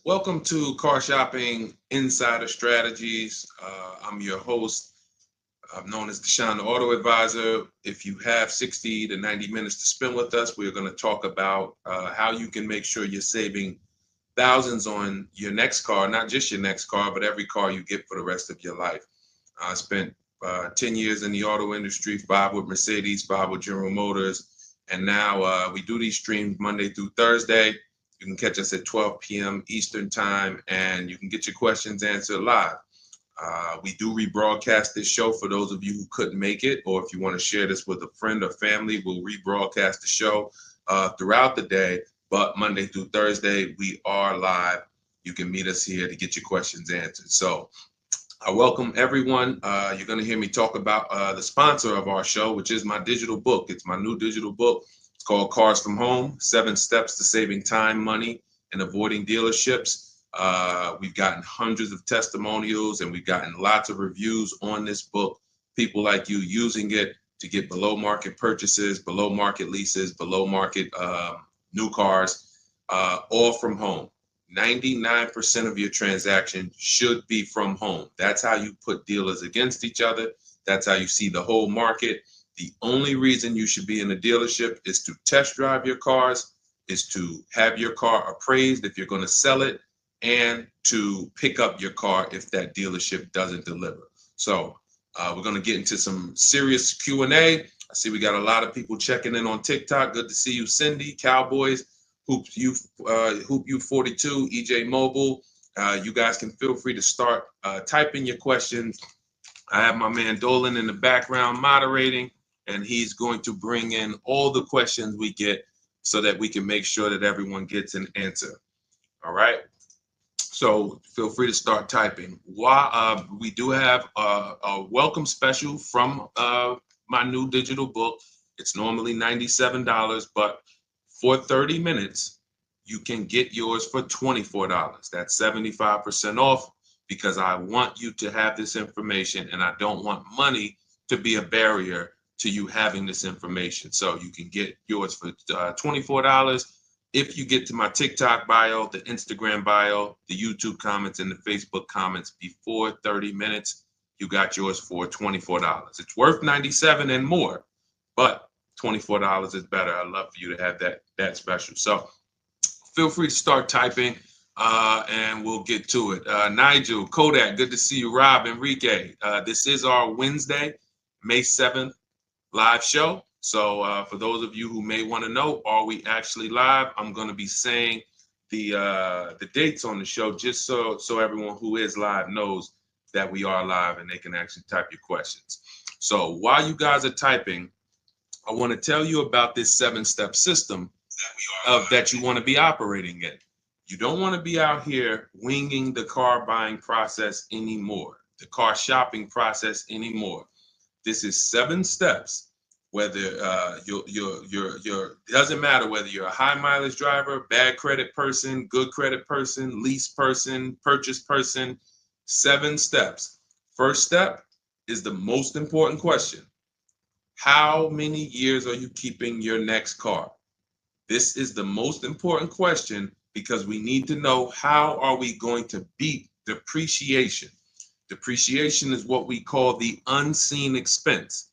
Welcome to Car Shopping Insider Strategies. I'm your host. I'm known as Deshone the Auto Advisor. If you have 60 to 90 minutes to spend with us, we're going to talk about how you can make sure you're saving thousands on your next car, not just your next car, but every car you get for the rest of your life. I spent 10 years in the auto industry, 5 with Mercedes, 5 with General Motors, and now we do these streams Monday through Thursday. You can catch us at 12 p.m. Eastern time, and you can get your questions answered live. We do rebroadcast this show for those of you who couldn't make it, or if you want to share this with a friend or family, we'll rebroadcast the show throughout the day. But Monday through Thursday, we are live. You can meet us here to get your questions answered. So I welcome everyone. You're going to hear me talk about the sponsor of our show, which is my digital book. It's my new digital book. It's called Cars from Home, 7 Steps to Saving Time, Money, and Avoiding Dealerships. We've gotten hundreds of testimonials and we've gotten lots of reviews on this book. People like you using it to get below market purchases, below market leases, below market new cars, all from home. 99% of your transaction should be from home. That's how you put dealers against each other. That's how you see the whole market. The only reason you should be in a dealership is to test drive your cars, is to have your car appraised if you're going to sell it, and to pick up your car if that dealership doesn't deliver. So we're going to get into some serious Q&A. I see we got a lot of people checking in on TikTok. Good to see you, Cindy, Cowboys, Hoop U 42, EJ Mobile. You guys can feel free to start typing your questions. I have my man Dolan in the background moderating, and he's going to bring in all the questions we get so that we can make sure that everyone gets an answer. All right. So feel free to start typing. We do have a welcome special from my new digital book. It's normally $97, but for 30 minutes, you can get yours for $24. That's 75% off, because I want you to have this information and I don't want money to be a barrier to you having this information. So you can get yours for $24. If you get to my TikTok bio, the Instagram bio, the YouTube comments, and the Facebook comments before 30 minutes, you got yours for $24. It's worth $97 and more, but $24 is better. I'd love for you to have that special. So feel free to start typing and we'll get to it. Nigel, Kodak, good to see you. Rob, Enrique, this is our Wednesday, May 7th live show. So for those of you who may want to know, are we actually live? I'm going to be saying the dates on the show just so everyone who is live knows that we are live and they can actually type your questions. So while you guys are typing, I want to tell you about this 7-step system that you want to be operating in. You don't want to be out here winging the car buying process anymore, the car shopping process anymore. This is 7 steps. Whether doesn't matter whether you're a high mileage driver, bad credit person, good credit person, lease person, purchase person. 7 steps. First step is the most important question. How many years are you keeping your next car? This is the most important question because we need to know how are we going to beat depreciation. Depreciation is what we call the unseen expense.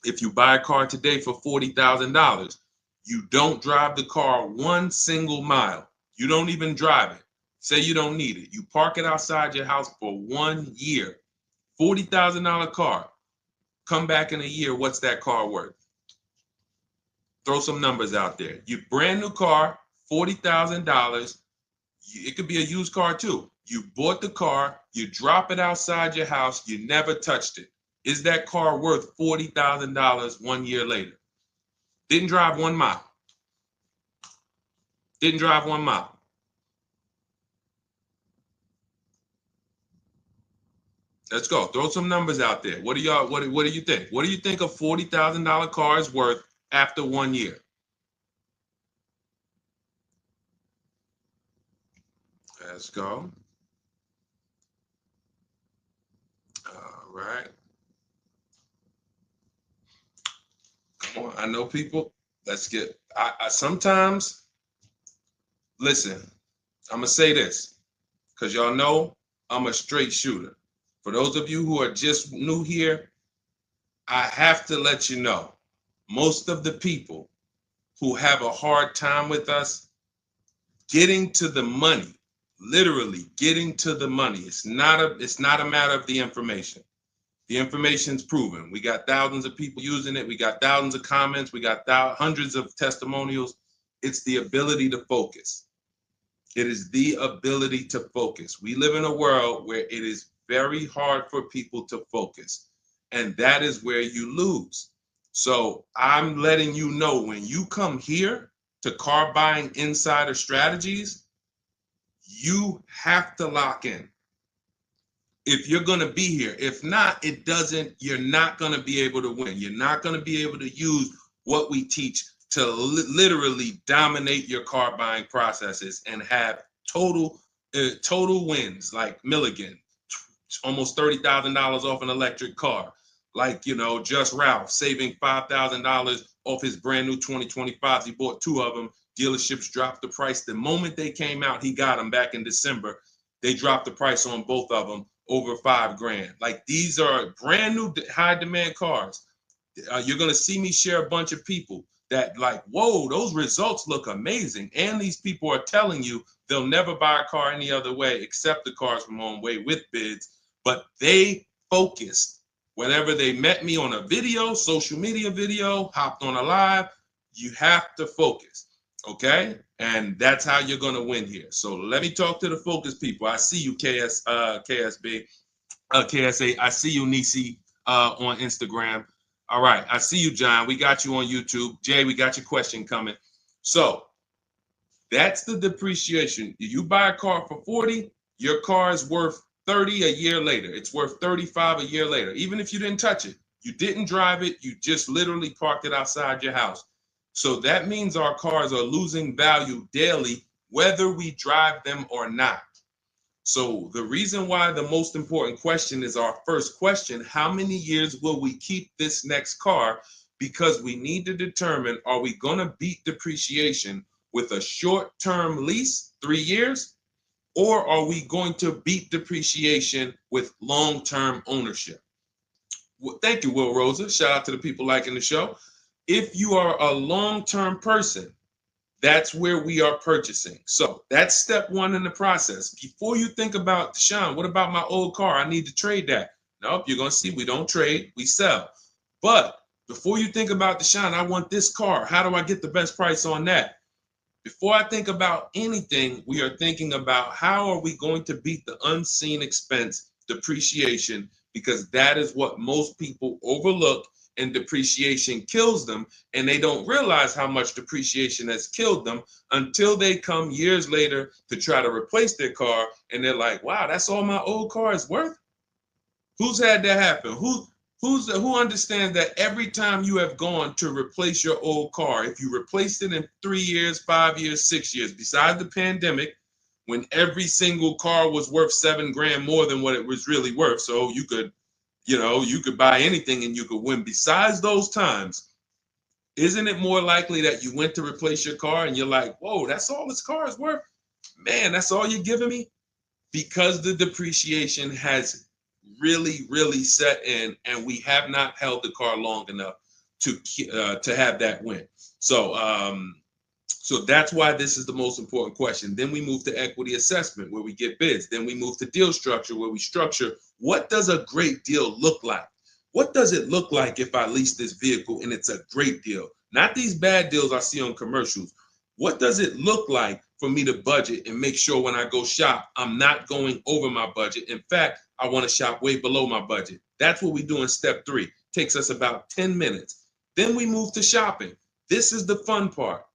If you buy a car today for $40,000, you don't drive the car 1 single mile. You don't even drive it. Say you don't need it. You park it outside your house for 1 year. $40,000 car. Come back in a year, what's that car worth? Throw some numbers out there. Your brand new car, $40,000. It could be a used car too. You bought the car, you drop it outside your house, you never touched it. Is that car worth $40,000 1 year later? Didn't drive 1 mile. Didn't drive 1 mile. Let's go. Throw some numbers out there. What do you think? What do you think a $40,000 car is worth after 1 year? Let's go. All right. Come on. I know people. Let's get. I sometimes listen. I'm gonna say this. because y'all know I'm a straight shooter. For those of you who are just new here, I have to let you know, most of the people who have a hard time with us getting to the money, literally getting to the money. It's not a matter of the information. The information's proven. We got thousands of people using it. We got thousands of comments. We got hundreds of testimonials. It's the ability to focus. It is the ability to focus. We live in a world where it is very hard for people to focus, and that is where you lose. So I'm letting you know, when you come here to Car Buying Insider Strategies, you have to lock in. If you're going to be here, if not, you're not going to be able to win. You're not going to be able to use what we teach to literally dominate your car buying processes and have total wins, like Milligan, almost $30,000 off an electric car. Like, Just Ralph saving $5,000 off his brand new 2025s. He bought 2 of them. Dealerships dropped the price. The moment they came out, he got them back in December. They dropped the price on both of them over $5,000. Like, these are brand new high demand cars. You're going to see me share a bunch of people that like, whoa, those results look amazing. And these people are telling you they'll never buy a car any other way except the Cars from Home way with bids. But they focused. Whenever they met me on a video, social media video, hopped on a live, you have to focus. Okay? And that's how you're going to win here. So let me talk to the focus people. I see you, KSA. I see you, Nisi, on Instagram. All right. I see you, John. We got you on YouTube. Jay, we got your question coming. So that's the depreciation. You buy a car for 40, your car is worth 30 a year later. It's worth 35 a year later. Even if you didn't touch it, you didn't drive it, you just literally parked it outside your house. So that means our cars are losing value daily, whether we drive them or not. So the reason why the most important question is our first question: how many years will we keep this next car? Because we need to determine, are we going to beat depreciation with a short-term lease, 3 years, or are we going to beat depreciation with long-term ownership? Well, thank you, Will Rosa. Shout out to the people liking the show. If you are a long-term person, that's where we are purchasing. So that's step 1 in the process. Before you think about, Deshaun, what about my old car? I need to trade that. Nope, you're going to see we don't trade, we sell. But before you think about, Deshaun, I want this car. How do I get the best price on that? Before I think about anything, we are thinking about how are we going to beat the unseen expense, depreciation, because that is what most people overlook, and depreciation kills them, and they don't realize how much depreciation has killed them until they come years later to try to replace their car, and they're like, wow, that's all my old car is worth? Who's had that happen? Who understands that every time you have gone to replace your old car, if you replaced it in 3 years, 5 years, 6 years, besides the pandemic, when every single car was worth $7,000 more than what it was really worth, so you could buy anything and you could win. Besides those times, isn't it more likely that you went to replace your car and you're like, whoa, that's all this car is worth? Man, that's all you're giving me? Because the depreciation has really, really set in, and we have not held the car long enough to have that win. So that's why this is the most important question. Then we move to equity assessment, where we get bids. Then we move to deal structure, where we structure, what does a great deal look like? What does it look like if I lease this vehicle and it's a great deal? Not these bad deals I see on commercials. What does it look like for me to budget and make sure when I go shop, I'm not going over my budget? In fact, I want to shop way below my budget. That's what we do in step 3. Takes us about 10 minutes. Then we move to shopping. This is the fun part.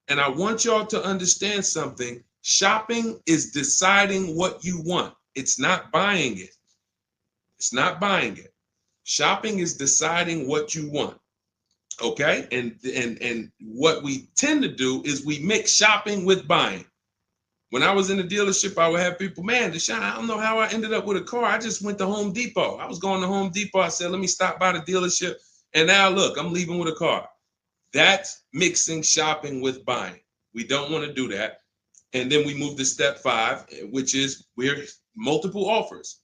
And I want y'all to understand something. Shopping is deciding what you want. It's not buying it. It's not buying it. Shopping is deciding what you want. Okay? And what we tend to do is we mix shopping with buying. When I was in the dealership, I would have people, man, Deshaun, I don't know how I ended up with a car. I just went to Home Depot. I was going to Home Depot. I said, let me stop by the dealership. And now look, I'm leaving with a car. That's mixing shopping with buying. We don't want to do that. And then we move to step 5, which is we're multiple offers.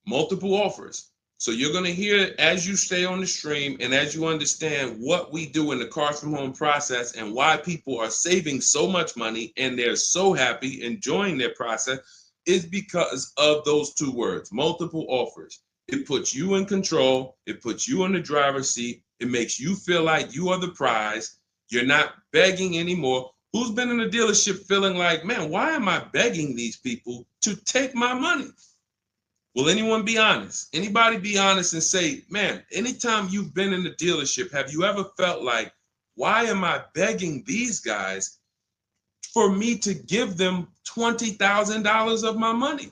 Multiple offers. So you're going to hear as you stay on the stream and as you understand what we do in the Cars from Home process and why people are saving so much money and they're so happy enjoying their process is because of those 2 words, multiple offers. It puts you in control. It puts you in the driver's seat. It makes you feel like you are the prize. You're not begging anymore. Who's been in a dealership feeling like, man, why am I begging these people to take my money? Will anyone be honest? Anybody be honest and say, man, anytime you've been in the dealership, have you ever felt like, why am I begging these guys for me to give them $20,000 of my money,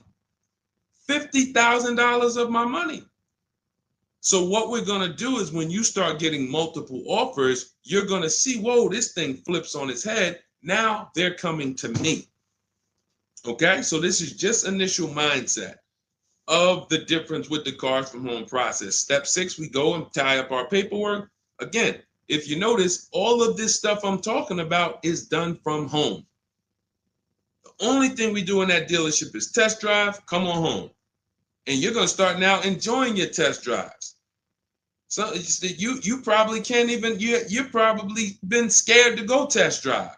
$50,000 of my money? So what we're going to do is when you start getting multiple offers, you're going to see, whoa, this thing flips on its head. Now they're coming to me. Okay, so this is just initial mindset of the difference with the Cars from Home process. Step 6, we go and tie up our paperwork. Again, if you notice, all of this stuff I'm talking about is done from home. The only thing we do in that dealership is test drive, come on home. And you're going to start now enjoying your test drives. So you probably can't even, you're probably been scared to go test drive.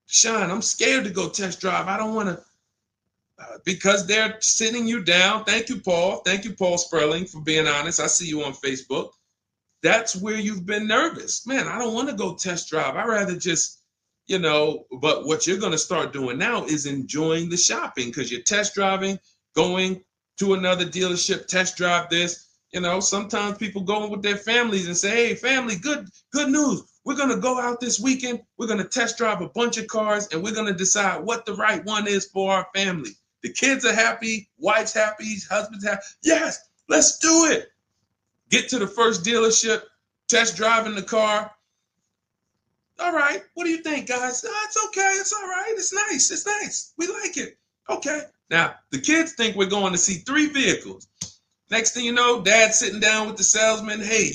Sean, I'm scared to go test drive. I don't want to, because they're sitting you down. Thank you, Paul. Thank you, Paul Sperling, for being honest. I see you on Facebook. That's where you've been nervous. Man, I don't want to go test drive. I'd rather just, but what you're going to start doing now is enjoying the shopping because you're test driving, going to another dealership, test drive this. Sometimes people go with their families and say, hey, family, good news. We're going to go out this weekend. We're going to test drive a bunch of cars and we're going to decide what the right one is for our family. The kids are happy, wife's happy, husband's happy. Yes, let's do it. Get to the first dealership, test driving the car. All right, what do you think, guys? Oh, it's okay, it's all right, it's nice, we like it. Okay, now the kids think we're going to see 3 vehicles. Next thing you know, Dad's sitting down with the salesman. Hey,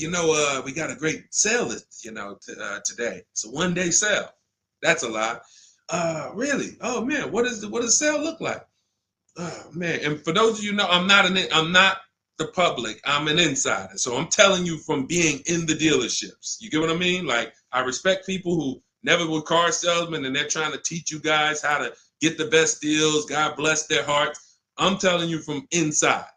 we got a great sale, today. It's a 1-day sale. That's a lie. Really? Oh man, what does the sale look like? Oh man, and for those of you who know, I'm not the public. I'm an insider, so I'm telling you from being in the dealerships. You get what I mean? Like I respect people who never were car salesmen, and they're trying to teach you guys how to get the best deals. God bless their hearts. I'm telling you from inside.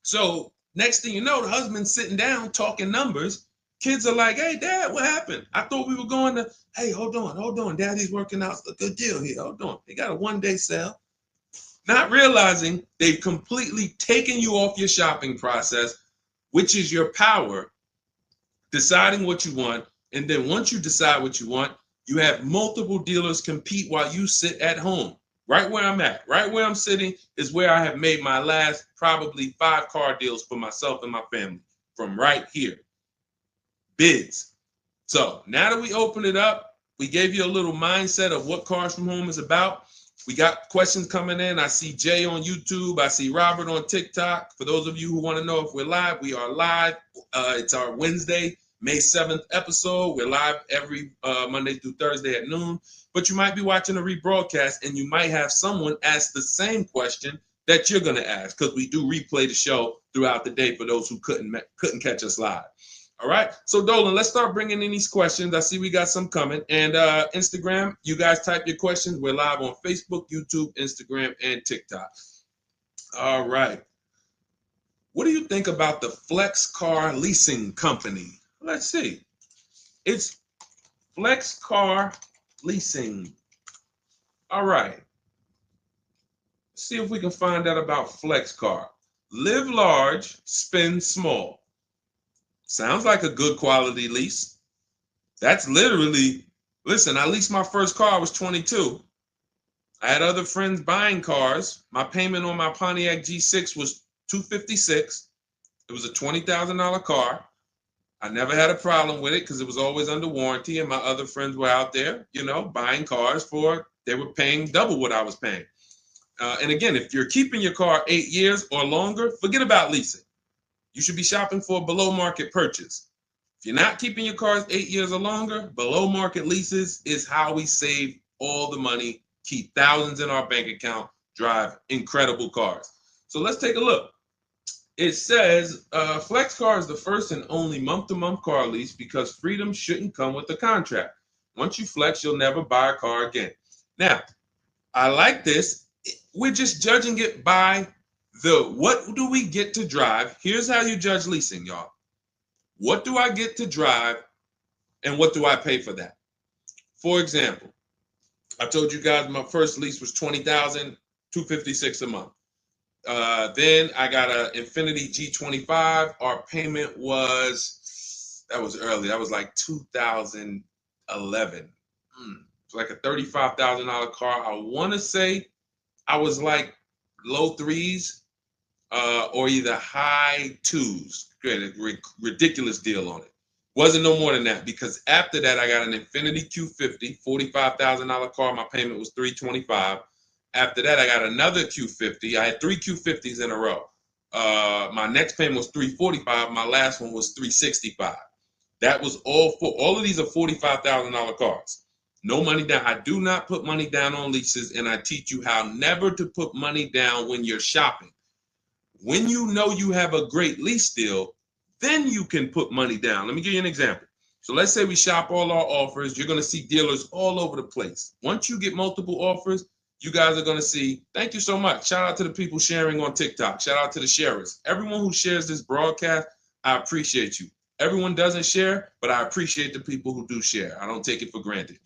So next thing you know, the husband's sitting down talking numbers. Kids are like, hey, Dad, what happened? I thought we were going to, hey, hold on. Daddy's working out a good deal here. Hold on. They got a 1-day sale. Not realizing they've completely taken you off your shopping process, which is your power, deciding what you want. And then once you decide what you want, you have multiple dealers compete while you sit at home. Right where I'm at, right where I'm sitting is where I have made my last probably 5 car deals for myself and my family from right here. Bids. So now that we open it up, we gave you a little mindset of what Cars from Home is about. We got questions coming in. I see Jay on YouTube. I see Robert on TikTok. For those of you who want to know if we're live, we are live. It's our Wednesday, May 7th episode. We're live every Monday through Thursday at noon. But you might be watching a rebroadcast and you might have someone ask the same question that you're going to ask because we do replay the show throughout the day for those who couldn't catch us live. All right. So Dolan, let's start bringing in these questions. I see we got some coming. And Instagram, you guys type your questions. We're live on Facebook, YouTube, Instagram, and TikTok. All right. What do you think about the Flex Car Leasing Company? Let's see. It's Flex Car Leasing. All right. Let's see if we can find out about Flex Car. Live large, spend small. Sounds like a good quality lease. That's literally, listen, I leased my first car, I was 22. I had other friends buying cars. My payment on my Pontiac G6 was $256. It was a $20,000 car. I never had a problem with it because it was always under warranty, and my other friends were out there, buying cars they were paying double what I was paying. And again, if you're keeping your car 8 years or longer, forget about leasing. You should be shopping for a below market purchase. If you're not keeping your cars 8 years or longer, below market leases is how we save all the money keep thousands in our bank account, drive incredible cars. So let's take a look. It says Flex Car is the first and only month-to-month car lease because freedom shouldn't come with a contract. Once you flex, you'll never buy a car again. Now, I like this. We're just judging it by what do we get to drive? Here's how you judge leasing, y'all. What do I get to drive and what do I pay for that? For example, I told you guys my first lease was $20,256 a month. Then I got an Infiniti G25. Our payment that was early. That was like 2011. It's like a $35,000 car. I want to say I was like low threes or either high twos. Ridiculous deal on it. Wasn't no more than that because after that I got an Infiniti Q50, $45,000 car. My payment was $325. After that, I got another Q50. I had 3 Q50s in a row. My next payment was $345. My last one was $365. That was all of these are $45,000 cars. No money down. I do not put money down on leases, and I teach you how never to put money down when you're shopping. When you know you have a great lease deal, then you can put money down. Let me give you an example. So let's say we shop all our offers. You're going to see dealers all over the place. Once you get multiple offers, you guys are going to see, thank you so much. Shout out to the people sharing on TikTok. Shout out to the sharers. Everyone who shares this broadcast, I appreciate you. Everyone doesn't share, but I appreciate the people who do share. I don't take it for granted.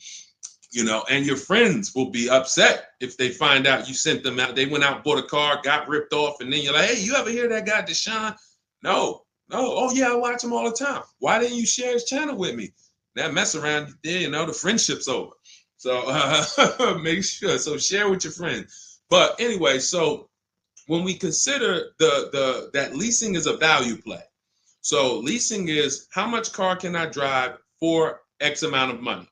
You know, and your friends will be upset if they find out you sent them out. They went out, bought a car, got ripped off, and then you're like, hey, you ever hear that guy, Deshone? No. Oh, yeah, I watch him all the time. Why didn't you share his channel with me? That mess around there, you know, the friendship's over. So make sure. So share with your friends. But anyway, so when we consider that leasing is a value play. So leasing is how much car can I drive for X amount of money?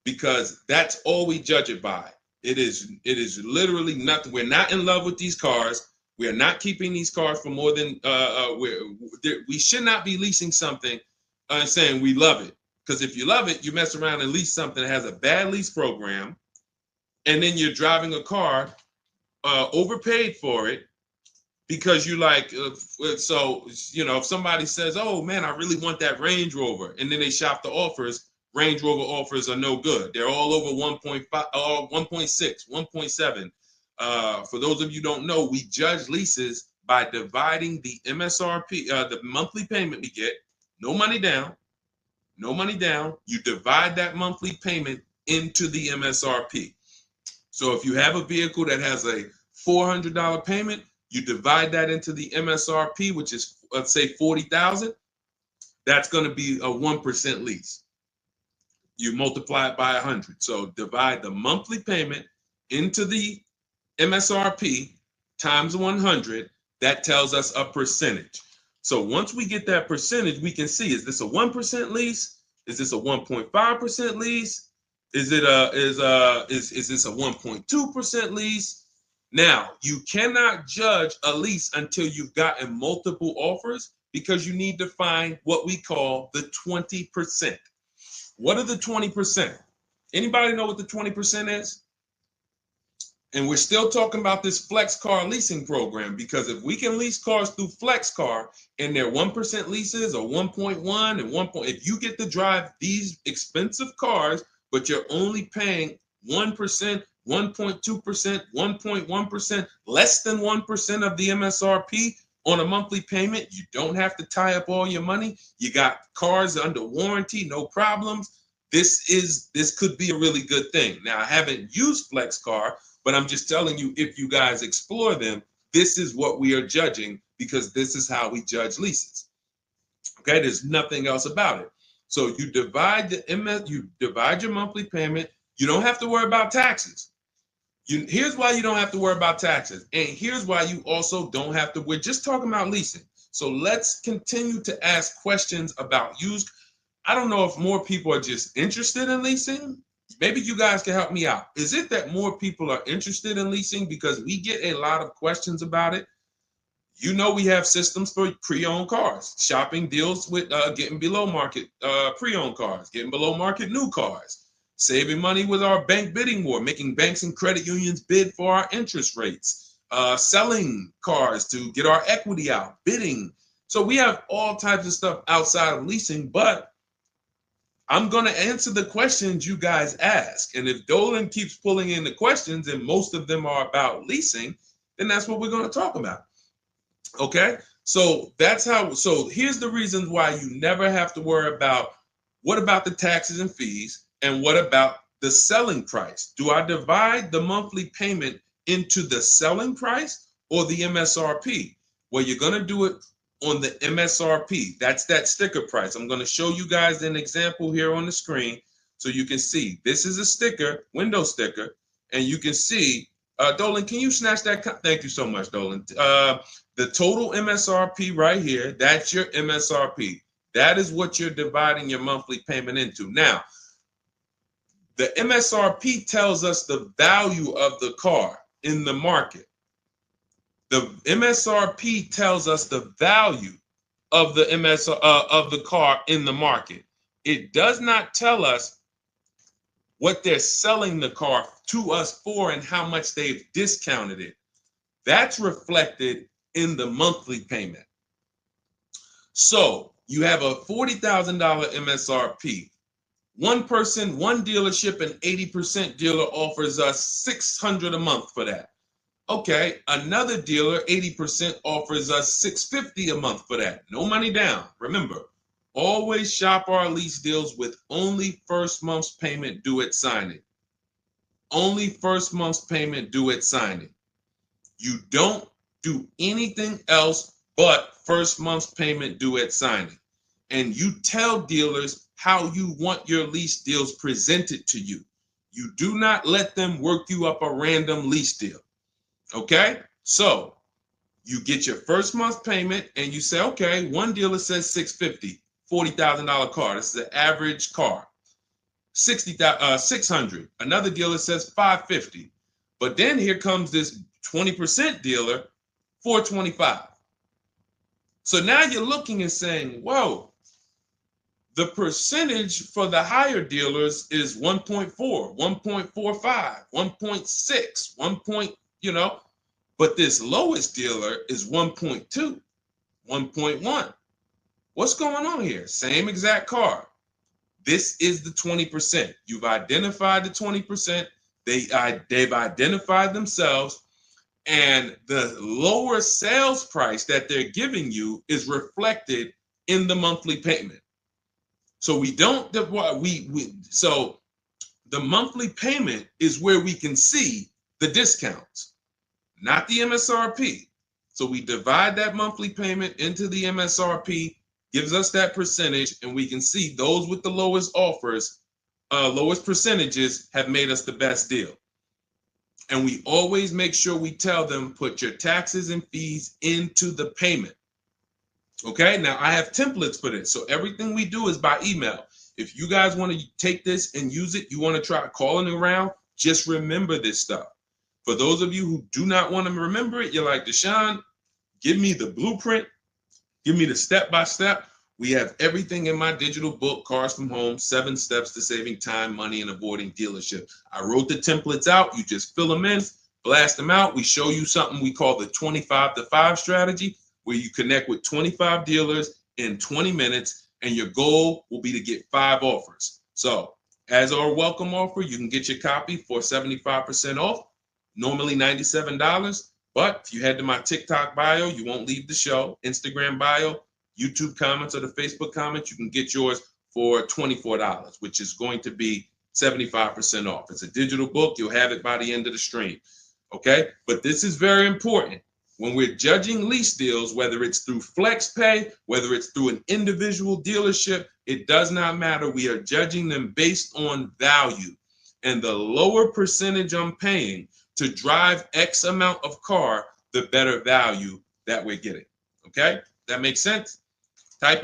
Because that's all we judge it by. It is literally nothing. We're not in love with these cars. We are not keeping these cars for more than we should not be leasing something and saying we love it. Because if you love it, you mess around and lease something that has a bad lease program, and then you're driving a car overpaid for it because you like. So you know, if somebody says, "Oh man, I really want that Range Rover," and then they shop the offers, Range Rover offers are no good. They're all over 1.5, 1.6, 1.7. For those of you who don't know, we judge leases by dividing the MSRP, the monthly payment we get, no money down. No money down, you divide that monthly payment into the MSRP. So if you have a vehicle that has a $400 payment, you divide that into the MSRP, which is, let's say, $40,000. That's going to be a 1% lease. You multiply it by 100. So divide the monthly payment into the MSRP times 100. That tells us a percentage. So once we get that percentage, we can see, is this a 1% lease? Is this a 1.5% lease? Is this a 1.2% lease? Now, you cannot judge a lease until you've gotten multiple offers because you need to find what we call the 20%. What are the 20%? Anybody know what the 20% is? And we're still talking about this Flex Car leasing program because if we can lease cars through Flex Car and they're 1% leases or 1.1 and 1. If you get to drive these expensive cars, but you're only paying 1%, 1.2%, 1.1%, less than 1% of the MSRP on a monthly payment, you don't have to tie up all your money. You got cars under warranty, no problems. This could be a really good thing. Now, I haven't used Flex Car, but I'm just telling you, if you guys explore them, this is what we are judging because this is how we judge leases. Okay, there's nothing else about it. So you divide your monthly payment. You don't have to worry about taxes. Here's why you don't have to worry about taxes. And here's why you also don't have to. We're just talking about leasing. So let's continue to ask questions about used. I don't know if more people are just interested in leasing. Maybe you guys can help me out. Is it that more people are interested in leasing because we get a lot of questions about it? You know, we have systems for pre-owned cars. Shopping deals with getting below market pre-owned cars, getting below market new cars. saving money with our bank bidding war, making banks and credit unions bid for our interest rates, selling cars to get our equity out, bidding. So we have all types of stuff outside of leasing, but I'm going to answer the questions you guys ask. And if Dolan keeps pulling in the questions, and most of them are about leasing, then that's what we're going to talk about. Okay? So that's how, so here's the reasons why you never have to worry about what about the taxes and fees and what about the selling price? Do I divide the monthly payment into the selling price or the MSRP? Well, you're going to do it on the MSRP. That's that sticker price. I'm going to show you guys an example here on the screen so you can see. This is a sticker, window sticker, and you can see, Dolan, can you snatch that? Thank you so much, Dolan. The total MSRP right here, that's your MSRP. That is what you're dividing your monthly payment into. Now, the MSRP tells us the value of the car in the market. The MSRP tells us the value of the of the car in the market. It does not tell us what they're selling the car to us for and how much they've discounted it. That's reflected in the monthly payment. So you have a $40,000 MSRP. One person, one dealership, an 80% dealer offers us $600 a month for that. Okay, another dealer, 80% offers us $650 a month for that. No money down. Remember, always shop our lease deals with only first month's payment due at signing. Only first month's payment due at signing. You don't do anything else but first month's payment due at signing. And you tell dealers how you want your lease deals presented to you. You do not let them work you up a random lease deal. Okay, so you get your first month payment and you say, okay, one dealer says $650, $40,000 car. This is an average car. $600. Another dealer says $550. But then here comes this 20% dealer, $425. So now you're looking and saying, whoa, the percentage for the higher dealers is 1.4, 1.45, 1.6, 1. But this lowest dealer is 1.2, 1.1. What's going on here? Same exact car. This is the 20%. You've identified the 20%. They've identified themselves, and the lower sales price that they're giving you is reflected in the monthly payment. So so the monthly payment is where we can see the discounts, not the MSRP. So we divide that monthly payment into the MSRP, gives us that percentage, and we can see those with the lowest offers, lowest percentages have made us the best deal. And we always make sure we tell them, put your taxes and fees into the payment. Okay, now I have templates for this. So everything we do is by email. If you guys want to take this and use it, you want to try calling around, just remember this stuff. For those of you who do not want to remember it, you're like, Deshone, give me the blueprint, give me the step-by-step. We have everything in my digital book, Cars from Home, 7 Steps to Saving Time, Money, and Avoiding Dealership. I wrote the templates out. You just fill them in, blast them out. We show you something we call the 25-to-5 strategy, where you connect with 25 dealers in 20 minutes, and your goal will be to get 5 offers. So as our welcome offer, you can get your copy for 75% off, normally $97. But if you head to my TikTok bio, you won't leave the show, Instagram bio, YouTube comments, or the Facebook comments, you can get yours for $24, which is going to be 75% off. It's a digital book. You'll have it by the end of the stream. Okay? But this is very important. When we're judging lease deals, whether it's through FlexPay, whether it's through an individual dealership, it does not matter. We are judging them based on value. And the lower percentage I'm paying to drive X amount of car, the better value that we're getting. Okay? That makes sense? Type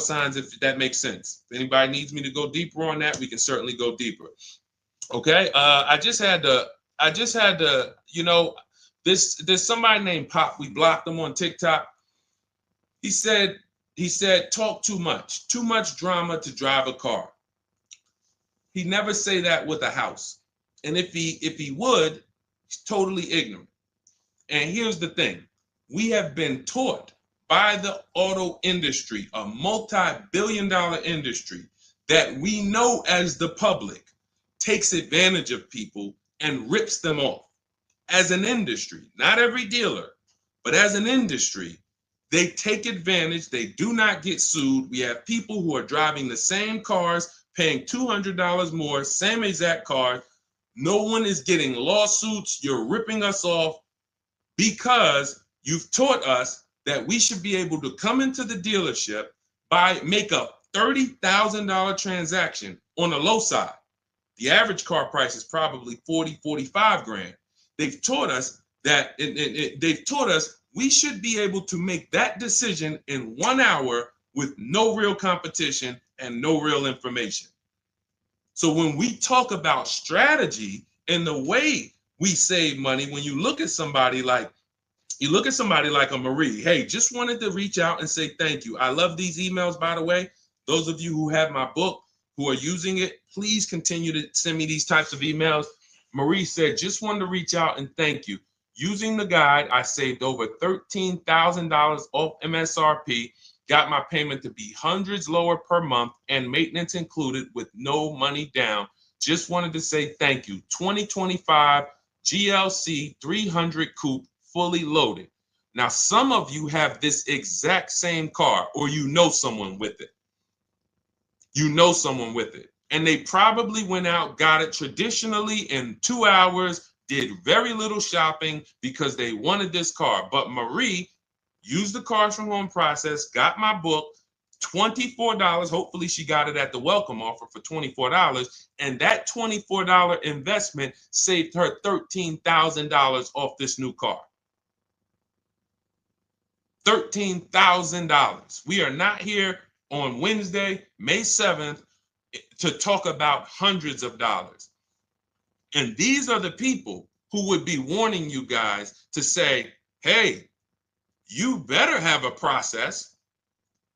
$signs if that makes sense. If anybody needs me to go deeper on that, we can certainly go deeper. Okay? I just had to, there's somebody named Pop. We blocked him on TikTok. He said, talk too much drama to drive a car. He never say that with a house. And if he would, he's totally ignorant. And here's the thing. We have been taught by the auto industry, a multi-billion-dollar industry, that we know as the public takes advantage of people and rips them off. As an industry, not every dealer, but as an industry, they take advantage. They do not get sued. We have people who are driving the same cars, paying $200 more, same exact car. No one is getting lawsuits. You're ripping us off because you've taught us that we should be able to come into the dealership, make a $30,000 transaction on the low side. The average car price is probably 40, 45 grand. They've taught us that they've taught us we should be able to make that decision in 1 hour with no real competition and no real information. So when we talk about strategy and the way we save money, when you look at somebody like a Marie, hey, just wanted to reach out and say thank you. I love these emails, by the way. Those of you who have my book, who are using it, please continue to send me these types of emails. Marie said, just wanted to reach out and thank you. Using the guide, I saved over $13,000 off MSRP, got my payment to be hundreds lower per month and maintenance included with no money down. Just wanted to say thank you. 2025 GLC 300 coupe, fully loaded. Now, some of you have this exact same car, or you know someone with it. You know someone with it. And they probably went out, got it traditionally in 2 hours, did very little shopping because they wanted this car. But Marie used the cars from home process, got my book, $24. Hopefully she got it at the welcome offer for $24. And that $24 investment saved her $13,000 off this new car. $13,000. We are not here on Wednesday, May 7th, to talk about hundreds of dollars. And these are the people who would be warning you guys to say, hey, you better have a process.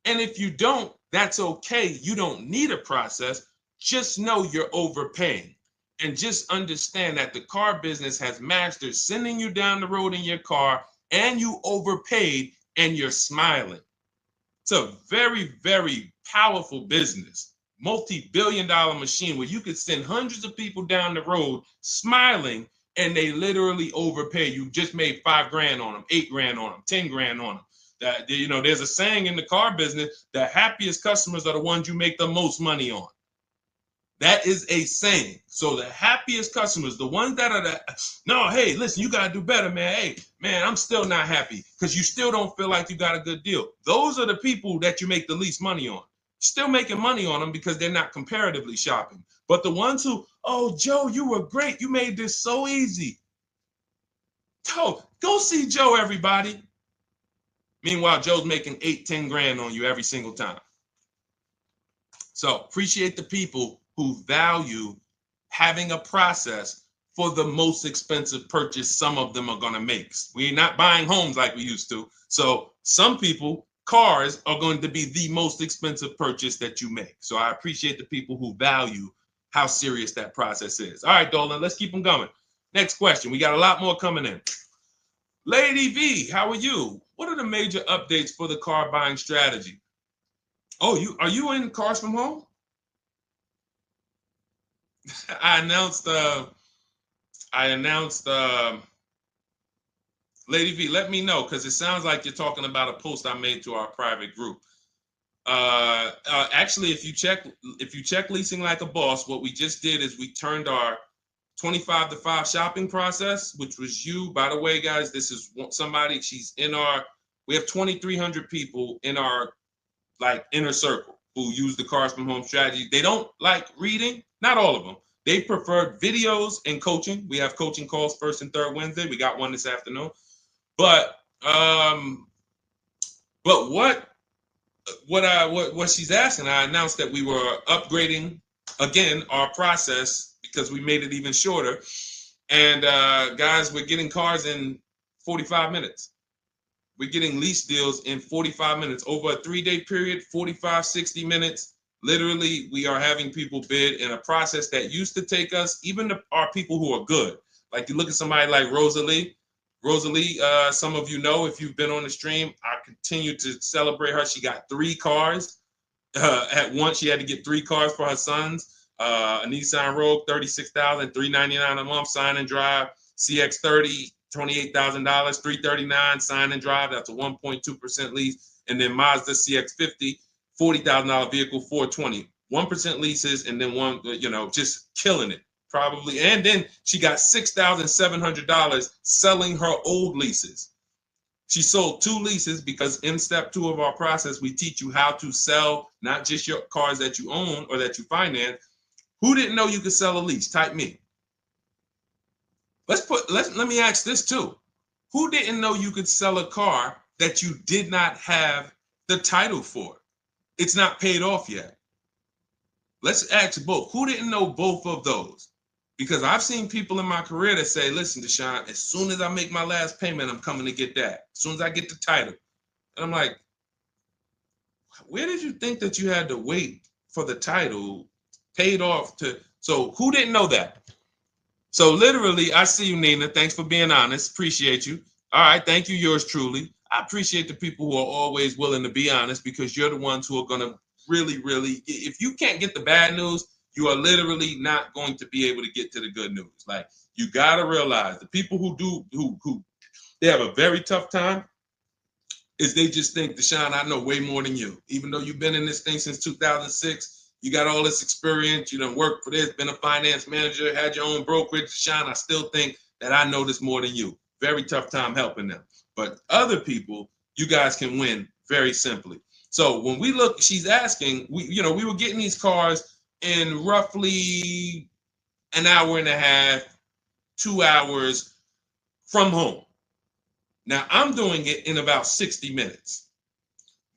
And if you don't, that's okay. You don't need a process. Just know you're overpaying. And just understand that the car business has mastered sending you down the road in your car and you overpaid and you're smiling. It's a very, very powerful business, multi-billion-dollar machine where you could send hundreds of people down the road smiling and they literally overpay. You just made 5 grand on them, 8 grand on them, 10 grand on them. That, you know, there's a saying in the car business, the happiest customers are the ones you make the most money on. That is a saying. So the happiest customers, the ones that are no, hey, listen, you got to do better, man. Hey, man, I'm still not happy because you still don't feel like you got a good deal. Those are the people that you make the least money on. Still making money on them because they're not comparatively shopping. But the ones who, oh, Joe, you were great. You made this so easy. Go see Joe, everybody. Meanwhile, Joe's making 8, 10 grand on you every single time. So appreciate the people who value having a process for the most expensive purchase some of them are going to make. We're not buying homes like we used to. So some people, cars are going to be the most expensive purchase that you make. So I appreciate the people who value how serious that process is. All right, Dolan, let's keep them going. Next question. We got a lot more coming in. Lady V, how are you? What are the major updates for the car buying strategy? Oh, are you in Cars from Home? I announced Lady V, let me know, because it sounds like you're talking about a post I made to our private group. Actually, if you check Leasing Like a Boss, what we just did is we turned our 25 to 5 shopping process, which was you. By the way, guys, this is somebody, we have 2,300 people in our inner circle who use the Cars from Home strategy. They don't like reading, not all of them. They prefer videos and coaching. We have coaching calls first and third Wednesday. We got one this afternoon. But what she's asking, I announced that we were upgrading again our process because we made it even shorter. And guys, we're getting cars in 45 minutes. We're getting lease deals in 45 minutes over a 3-day period, 45, 60 minutes. Literally, we are having people bid in a process that used to take us, even our people who are good. Like you look at somebody like Rosalie. Rosalie, some of you know if you've been on the stream, I continue to celebrate her. She got 3 cars. At once, she had to get 3 cars for her sons. A Nissan Rogue, $36,399 a month, sign and drive. CX-30, $28,000, $339 sign and drive. That's a 1.2% lease. And then Mazda CX-50, $40,000 vehicle, $420. 1% leases, and then one, just killing it. Probably. And then she got $6,700 selling her old leases. She sold 2 leases because in step 2 of our process, we teach you how to sell not just your cars that you own or that you finance. Who didn't know you could sell a lease? Type me. Let me ask this too. Who didn't know you could sell a car that you did not have the title for? It's not paid off yet. Let's ask both. Who didn't know both of those? Because I've seen people in my career that say, listen, Deshone, as soon as I make my last payment, I'm coming to get that. As soon as I get the title. And I'm like, where did you think that you had to wait for the title paid off to? So who didn't know that? So literally, I see you, Nina. Thanks for being honest. Appreciate you. All right. Thank you, yours truly. I appreciate the people who are always willing to be honest, because you're the ones who are going to really, if you can't get the bad news, you are literally not going to be able to get to the good news. Like, you got to realize the people who they have a very tough time is they just think, Deshone, I know way more than you. Even though you've been in this thing since 2006, you got all this experience, you done worked for this, been a finance manager, had your own brokerage. Deshone, I still think that I know this more than you. Very tough time helping them. But other people, you guys can win very simply. So when we look, she's asking, we were getting these cars in roughly an hour and a half, 2 hours from home. Now I'm doing it in about 60 minutes,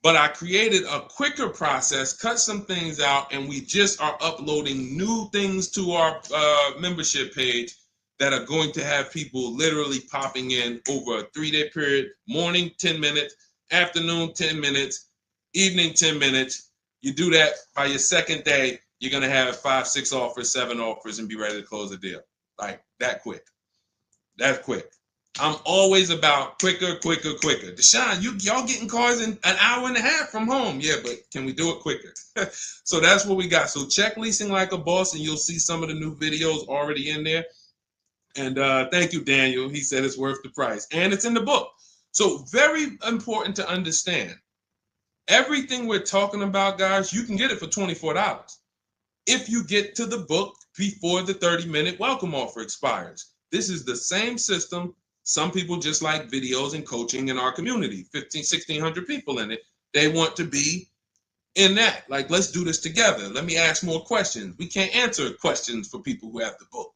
but I created a quicker process, cut some things out, and we just are uploading new things to our membership page that are going to have people literally popping in over a 3-day period. Morning, 10 minutes, afternoon, 10 minutes, evening, 10 minutes. You do that by your second day, you're going to have 5, 6 offers, 7 offers, and be ready to close the deal. Like that quick. That's quick. I'm always about quicker. Deshone, y'all getting cars in an hour and a half from home. Yeah, but can we do it quicker? So that's what we got. So check Leasing Like a Boss, and you'll see some of the new videos already in there. And thank you, Daniel. He said it's worth the price. And it's in the book. So very important to understand. Everything we're talking about, guys, you can get it for $24 if you get to the book before the 30-minute welcome offer expires. This is the same system. Some people just like videos and coaching in our community, 1,600 people in it. They want to be in that. Like, let's do this together. Let me ask more questions. We can't answer questions for people who have the book.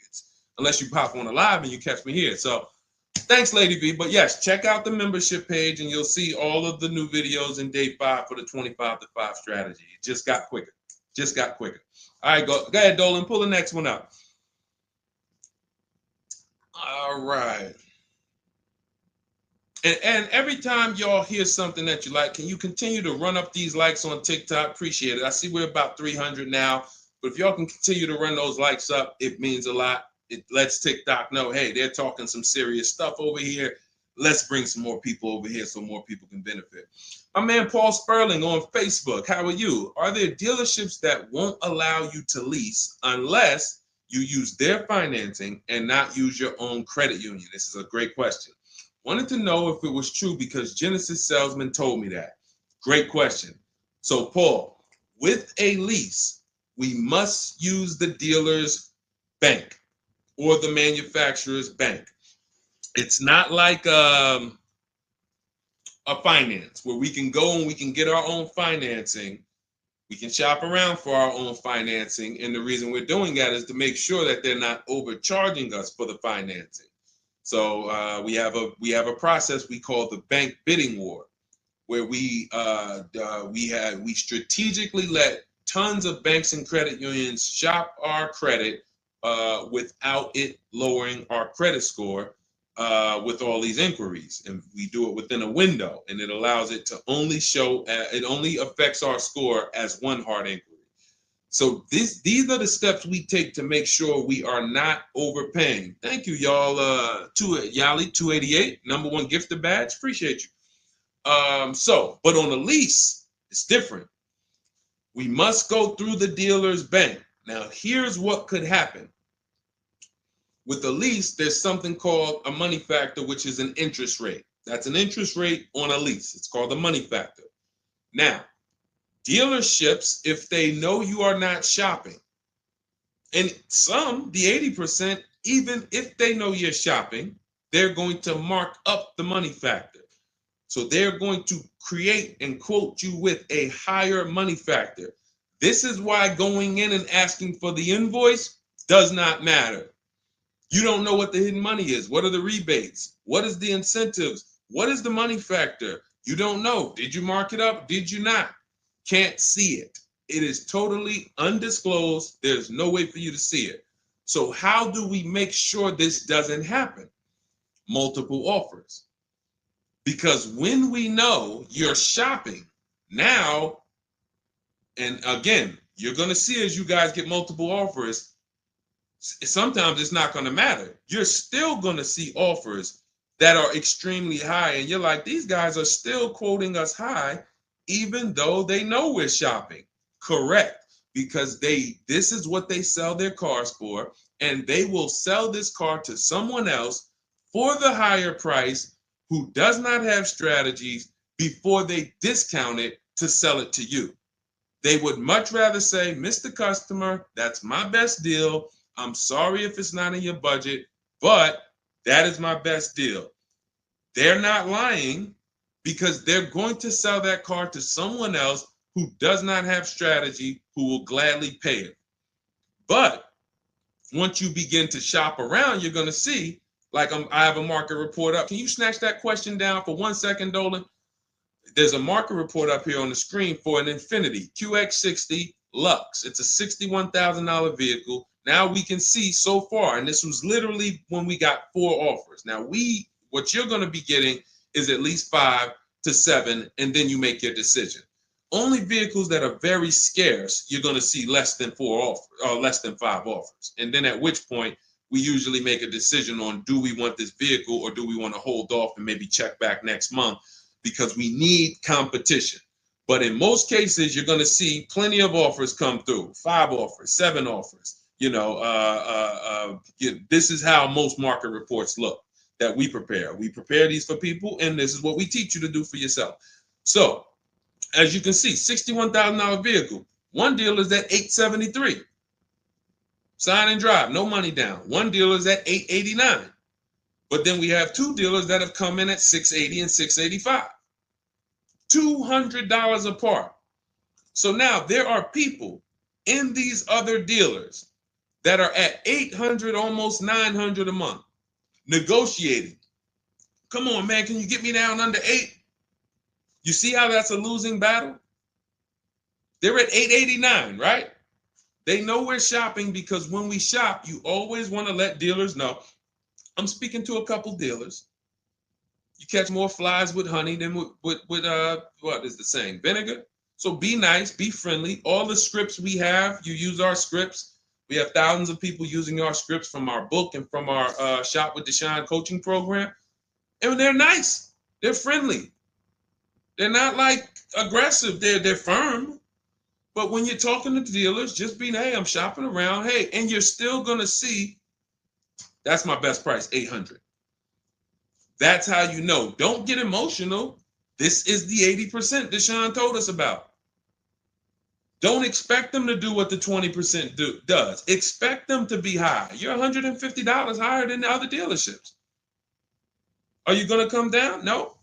Unless you pop on a live and you catch me here. So thanks, Lady V. But yes, check out the membership page and you'll see all of the new videos in day 5 for the 25 to 5 strategy. It just got quicker. All right, go ahead, Dolan. Pull the next one up. All right. And every time y'all hear something that you like, can you continue to run up these likes on TikTok? Appreciate it. I see we're about 300 now. But if y'all can continue to run those likes up, it means a lot. It lets TikTok know, hey, they're talking some serious stuff over here. Let's bring some more people over here so more people can benefit. My man Paul Sperling on Facebook. How are you? Are there dealerships that won't allow you to lease unless you use their financing and not use your own credit union? This is a great question. Wanted to know if it was true because Genesis Salesman told me that. Great question. So Paul, with a lease, we must use the dealer's bank or the manufacturer's bank. It's not like a finance where we can go and we can get our own financing. We can shop around for our own financing. And the reason we're doing that is to make sure that they're not overcharging us for the financing. So we have a process we call the bank bidding war, where we strategically let tons of banks and credit unions shop our credit without it lowering our credit score with all these inquiries. And we do it within a window, and it allows it to only show, it only affects our score as one hard inquiry. So these are the steps we take to make sure we are not overpaying. Thank you, y'all. Yali 288, #1 gifted badge. Appreciate you. But on a lease, it's different. We must go through the dealer's bank. Now, here's what could happen. With a lease, there's something called a money factor, which is an interest rate. That's an interest rate on a lease. It's called the money factor. Now, dealerships, if they know you are not shopping, and some, the 80%, even if they know you're shopping, they're going to mark up the money factor. So they're going to create and quote you with a higher money factor. This is why going in and asking for the invoice does not matter. You don't know what the hidden money is. What are the rebates? What is the incentives? What is the money factor? You don't know. Did you mark it up? Did you not? Can't see it. It is totally undisclosed. There's no way for you to see it. So how do we make sure this doesn't happen? Multiple offers. Because when we know you're shopping now, and again, you're going to see as you guys get multiple offers, sometimes it's not going to matter. You're still going to see offers that are extremely high. And you're like, these guys are still quoting us high, even though they know we're shopping. Correct. Because this is what they sell their cars for. And they will sell this car to someone else for the higher price who does not have strategies before they discount it to sell it to you. They would much rather say, Mr. Customer, that's my best deal. I'm sorry if it's not in your budget, but that is my best deal. They're not lying because they're going to sell that car to someone else who does not have strategy, who will gladly pay it. But once you begin to shop around, you're going to see, like I have a market report up. Can you snatch that question down for 1 second, Dolan? There's a market report up here on the screen for an Infiniti QX60 Lux. It's a $61,000 vehicle. Now we can see so far, and this was literally when we got 4 offers. Now what you're going to be getting is at least 5 to 7, and then you make your decision. Only vehicles that are very scarce, you're going to see less than 4 offers or less than 5 offers. And then at which point we usually make a decision on, do we want this vehicle or do we want to hold off and maybe check back next month, because we need competition. But in most cases, you're going to see plenty of offers come through, 5 offers, 7 offers. This is how most market reports look that we prepare. We prepare these for people, and this is what we teach you to do for yourself. So, as you can see, $61,000 vehicle. One dealer is at $873. Sign and drive, no money down. One dealer is at $889. But then we have 2 dealers that have come in at $680 and $685. $200 apart. So now there are people in these other dealers that are at $800, almost $900 a month, negotiating. Come on, man, can you get me down under 8? You see how that's a losing battle? They're at $889, right? They know we're shopping, because when we shop, you always want to let dealers know. I'm speaking to a couple dealers. You catch more flies with honey than with what is the saying? Vinegar. So be nice, be friendly. All the scripts we have, you use our scripts. We have thousands of people using our scripts from our book and from our Shop with Deshone coaching program. And they're nice. They're friendly. They're not like aggressive. They're firm. But when you're talking to dealers, just be, hey, I'm shopping around. Hey, and you're still going to see, that's my best price, $800. That's how you know. Don't get emotional. This is the 80% Deshone told us about. Don't expect them to do what the 20% does. Expect them to be high. You're $150 higher than the other dealerships. Are you going to come down? No.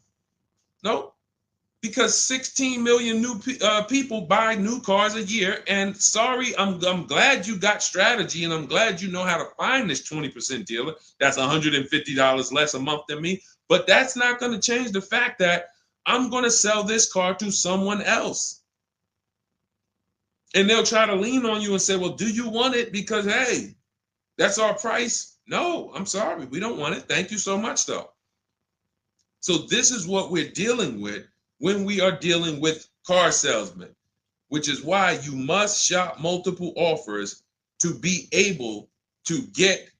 Because 16 million new people buy new cars a year. And sorry, I'm glad you got strategy, and I'm glad you know how to find this 20% dealer that's $150 less a month than me. But that's not going to change the fact that I'm going to sell this car to someone else. And they'll try to lean on you and say, well, do you want it? Because, hey, that's our price. No, I'm sorry. We don't want it. Thank you so much, though. So this is what we're dealing with when we are dealing with car salesmen. which is why you must shop multiple offers to be able to get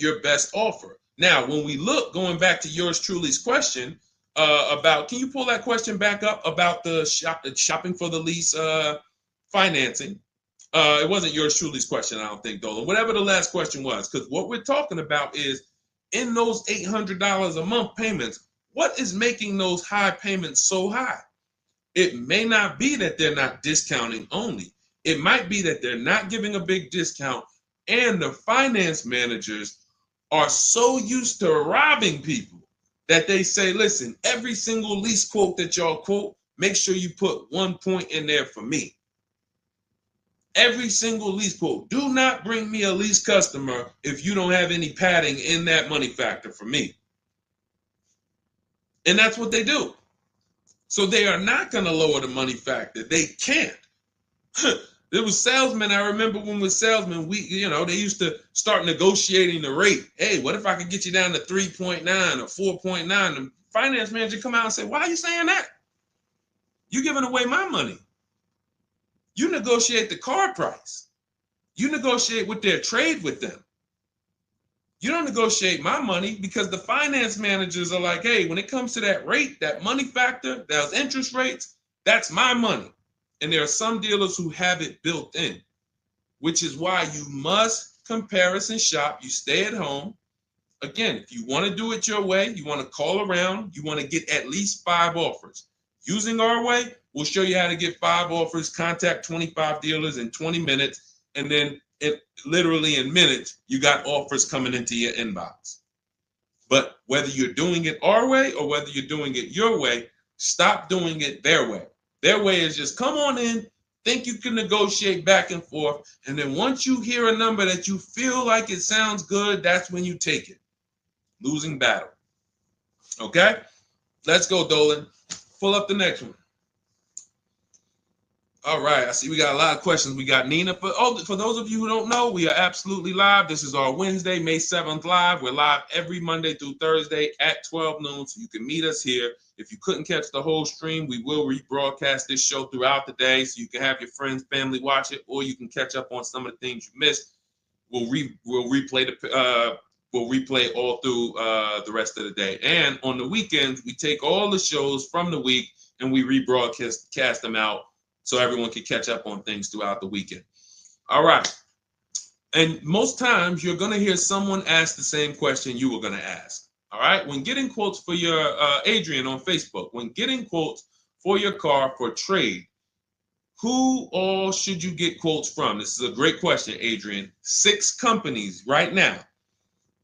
your best offer. Now, when we look, going back to yours truly's question about, can you pull that question back up about the shopping for the lease financing? It wasn't yours truly's question, I don't think, Dolan. Whatever the last question was, because what we're talking about is in those $800 a month payments, what is making those high payments so high? It may not be that they're not discounting only. It might be that they're not giving a big discount, and the finance managers are so used to robbing people that they say, listen, every single lease quote that y'all quote, make sure you put 1 point in there for me. Every single lease quote. Do not bring me a lease customer if you don't have any padding in that money factor for me. And that's what they do. So they are not going to lower the money factor. They can't. There was salesmen. I remember when we were salesmen, they used to start negotiating the rate. Hey, what if I could get you down to 3.9 or 4.9? The finance manager come out and say, why are you saying that? You're giving away my money. You negotiate the car price. You negotiate with their trade with them. You don't negotiate my money, because the finance managers are like, hey, when it comes to that rate, that money factor, those interest rates, that's my money. And there are some dealers who have it built in, which is why you must comparison shop. You stay at home. Again, if you want to do it your way, you want to call around, you want to get at least 5 offers. Using our way, we'll show you how to get 5 offers, contact 25 dealers in 20 minutes, and then literally in minutes, you got offers coming into your inbox. But whether you're doing it our way or whether you're doing it your way, stop doing it their way. Their way is just come on in, think you can negotiate back and forth, and then once you hear a number that you feel like it sounds good, that's when you take it. Losing battle. Okay? Let's go, Dolan. Pull up the next one. All right, I see we got a lot of questions. We got Nina. For those of you who don't know, we are absolutely live. This is our Wednesday, May 7th live. We're live every Monday through Thursday at 12 noon, so you can meet us here. If you couldn't catch the whole stream, we will rebroadcast this show throughout the day, so you can have your friends, family watch it, or you can catch up on some of the things you missed. We'll replay all through the rest of the day. And on the weekends, we take all the shows from the week and we rebroadcast them out, so everyone can catch up on things throughout the weekend. All right. And most times you're going to hear someone ask the same question you were going to ask. All right. When getting quotes for your, Adrian on Facebook, when getting quotes for your car for trade, who all should you get quotes from? This is a great question, Adrian. 6 companies right now.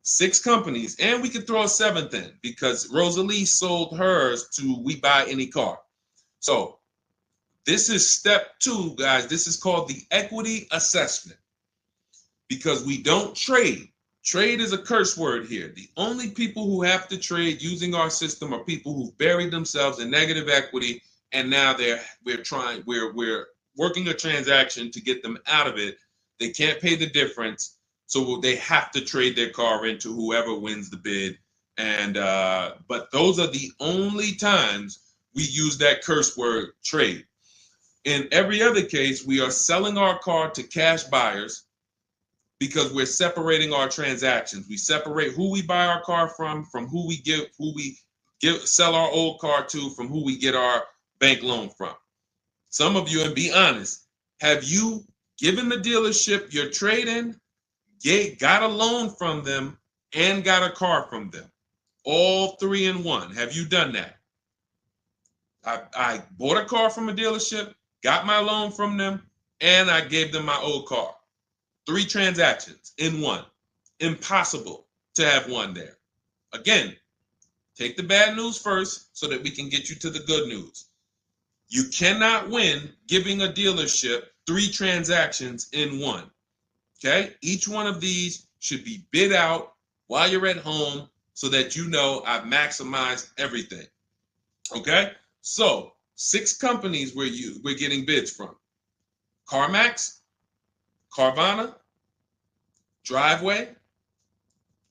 6 companies. And we could throw a 7th in because Rosalie sold hers to We Buy Any Car. So this is step 2, guys. This is called the equity assessment, because we don't trade. Trade is a curse word here. The only people who have to trade using our system are people who've buried themselves in negative equity, and now we're working a transaction to get them out of it. They can't pay the difference, so they have to trade their car into whoever wins the bid. And but those are the only times we use that curse word, trade. In every other case, we are selling our car to cash buyers because we're separating our transactions. We separate who we buy our car from who we sell our old car to, from who we get our bank loan from. Some of you, and be honest, have you given the dealership your trade-in, got a loan from them, and got a car from them? All 3 in one. Have you done that? I bought a car from a dealership, got my loan from them, and I gave them my old car. 3 transactions in one. Impossible to have one there. Again, take the bad news first so that we can get you to the good news. You cannot win giving a dealership 3 transactions in one. Okay? Each one of these should be bid out while you're at home so that you know I've maximized everything. Okay? So 6 companies we're getting bids from: CarMax, Carvana, Driveway,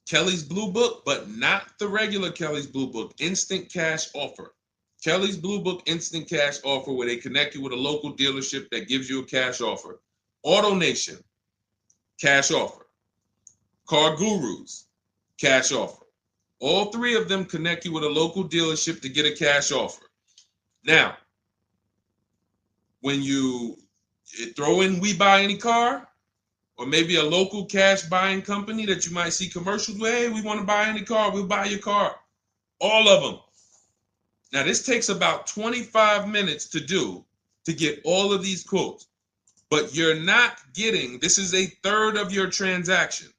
Kelly's Blue Book, but not the regular Kelly's Blue Book, Instant Cash Offer. Kelly's Blue Book Instant Cash Offer, where they connect you with a local dealership that gives you a cash offer. Auto Nation, cash offer. Car Gurus, cash offer. All three of them connect you with a local dealership to get a cash offer. Now, when you throw in We Buy Any Car, or maybe a local cash buying company that you might see commercials with, hey, we want to buy any car, we'll buy your car. All of them. Now, this takes about 25 minutes to do to get all of these quotes, but you're not getting, this is a third of your transaction.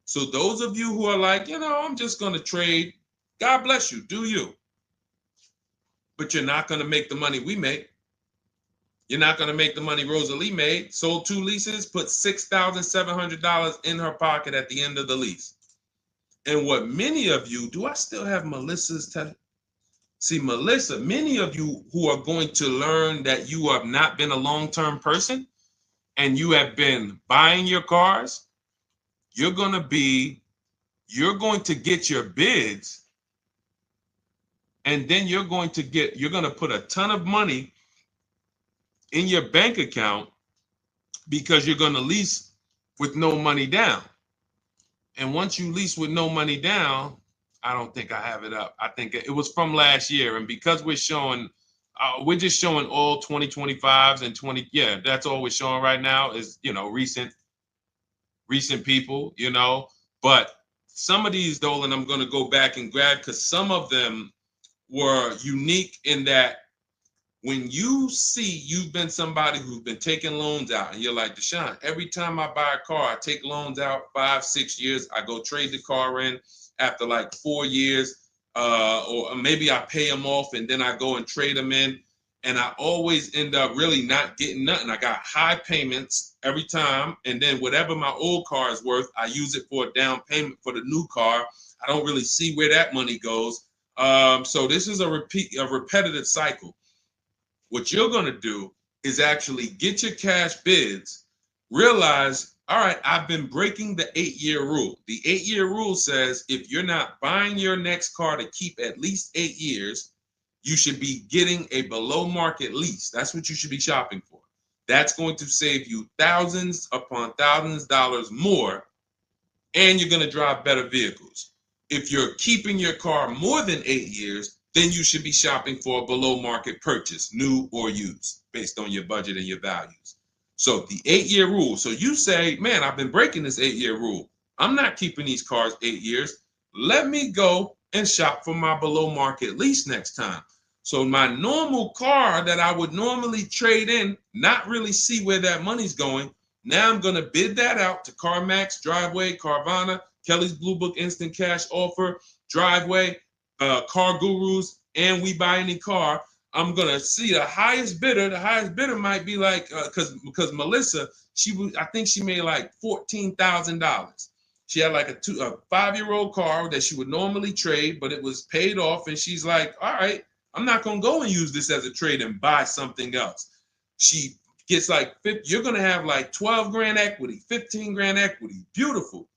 So those of you who are like, I'm just going to trade, God bless you, do you. But you're not going to make the money we make. You're not going to make the money Rosalie made. Sold 2 leases, put $6,700 in her pocket at the end of the lease. And what many of you, do I still have Melissa's? See, Melissa, many of you who are going to learn that you have not been a long-term person and you have been buying your cars, you're going to get your bids, and then you're going to put a ton of money in your bank account because you're going to lease with no money down. And once you lease with no money down, I don't think I have it up. I think it was from last year. And because we're just showing all 2025s and 20. Yeah, that's all we're showing right now is, recent people, but some of these, Dolan, I'm going to go back and grab because some of them were unique in that when you see you've been somebody who's been taking loans out and you're like, Deshone, every time I buy a car, I take loans out 5-6 years. I go trade the car in after like 4 years, or maybe I pay them off and then I go and trade them in. And I always end up really not getting nothing. I got high payments every time. And then whatever my old car is worth, I use it for a down payment for the new car. I don't really see where that money goes. So this is a repetitive cycle. What you're going to do is actually get your cash bids, realize, all right, I've been breaking the 8-year rule. The 8-year rule says if you're not buying your next car to keep at least 8 years, you should be getting a below market lease. That's what you should be shopping for. That's going to save you thousands upon thousands of dollars more, and you're going to drive better vehicles. If you're keeping your car more than 8 years, then you should be shopping for a below market purchase, new or used, based on your budget and your values. So the 8-year rule. So you say, man, I've been breaking this 8-year rule. I'm not keeping these cars 8 years. Let me go and shop for my below market lease next time. So my normal car that I would normally trade in, not really see where that money's going. Now I'm going to bid that out to CarMax, Driveway, Carvana, Kelly's Blue Book Instant Cash Offer, Driveway, Car Gurus, and We Buy Any Car. I'm going to see the highest bidder. The highest bidder might be like, because Melissa, I think she made like $14,000. She had like a 5-year-old car that she would normally trade, but it was paid off. And she's like, all right, I'm not going to go and use this as a trade and buy something else. She gets like, you're going to have like 12 grand equity, 15 grand equity. Beautiful.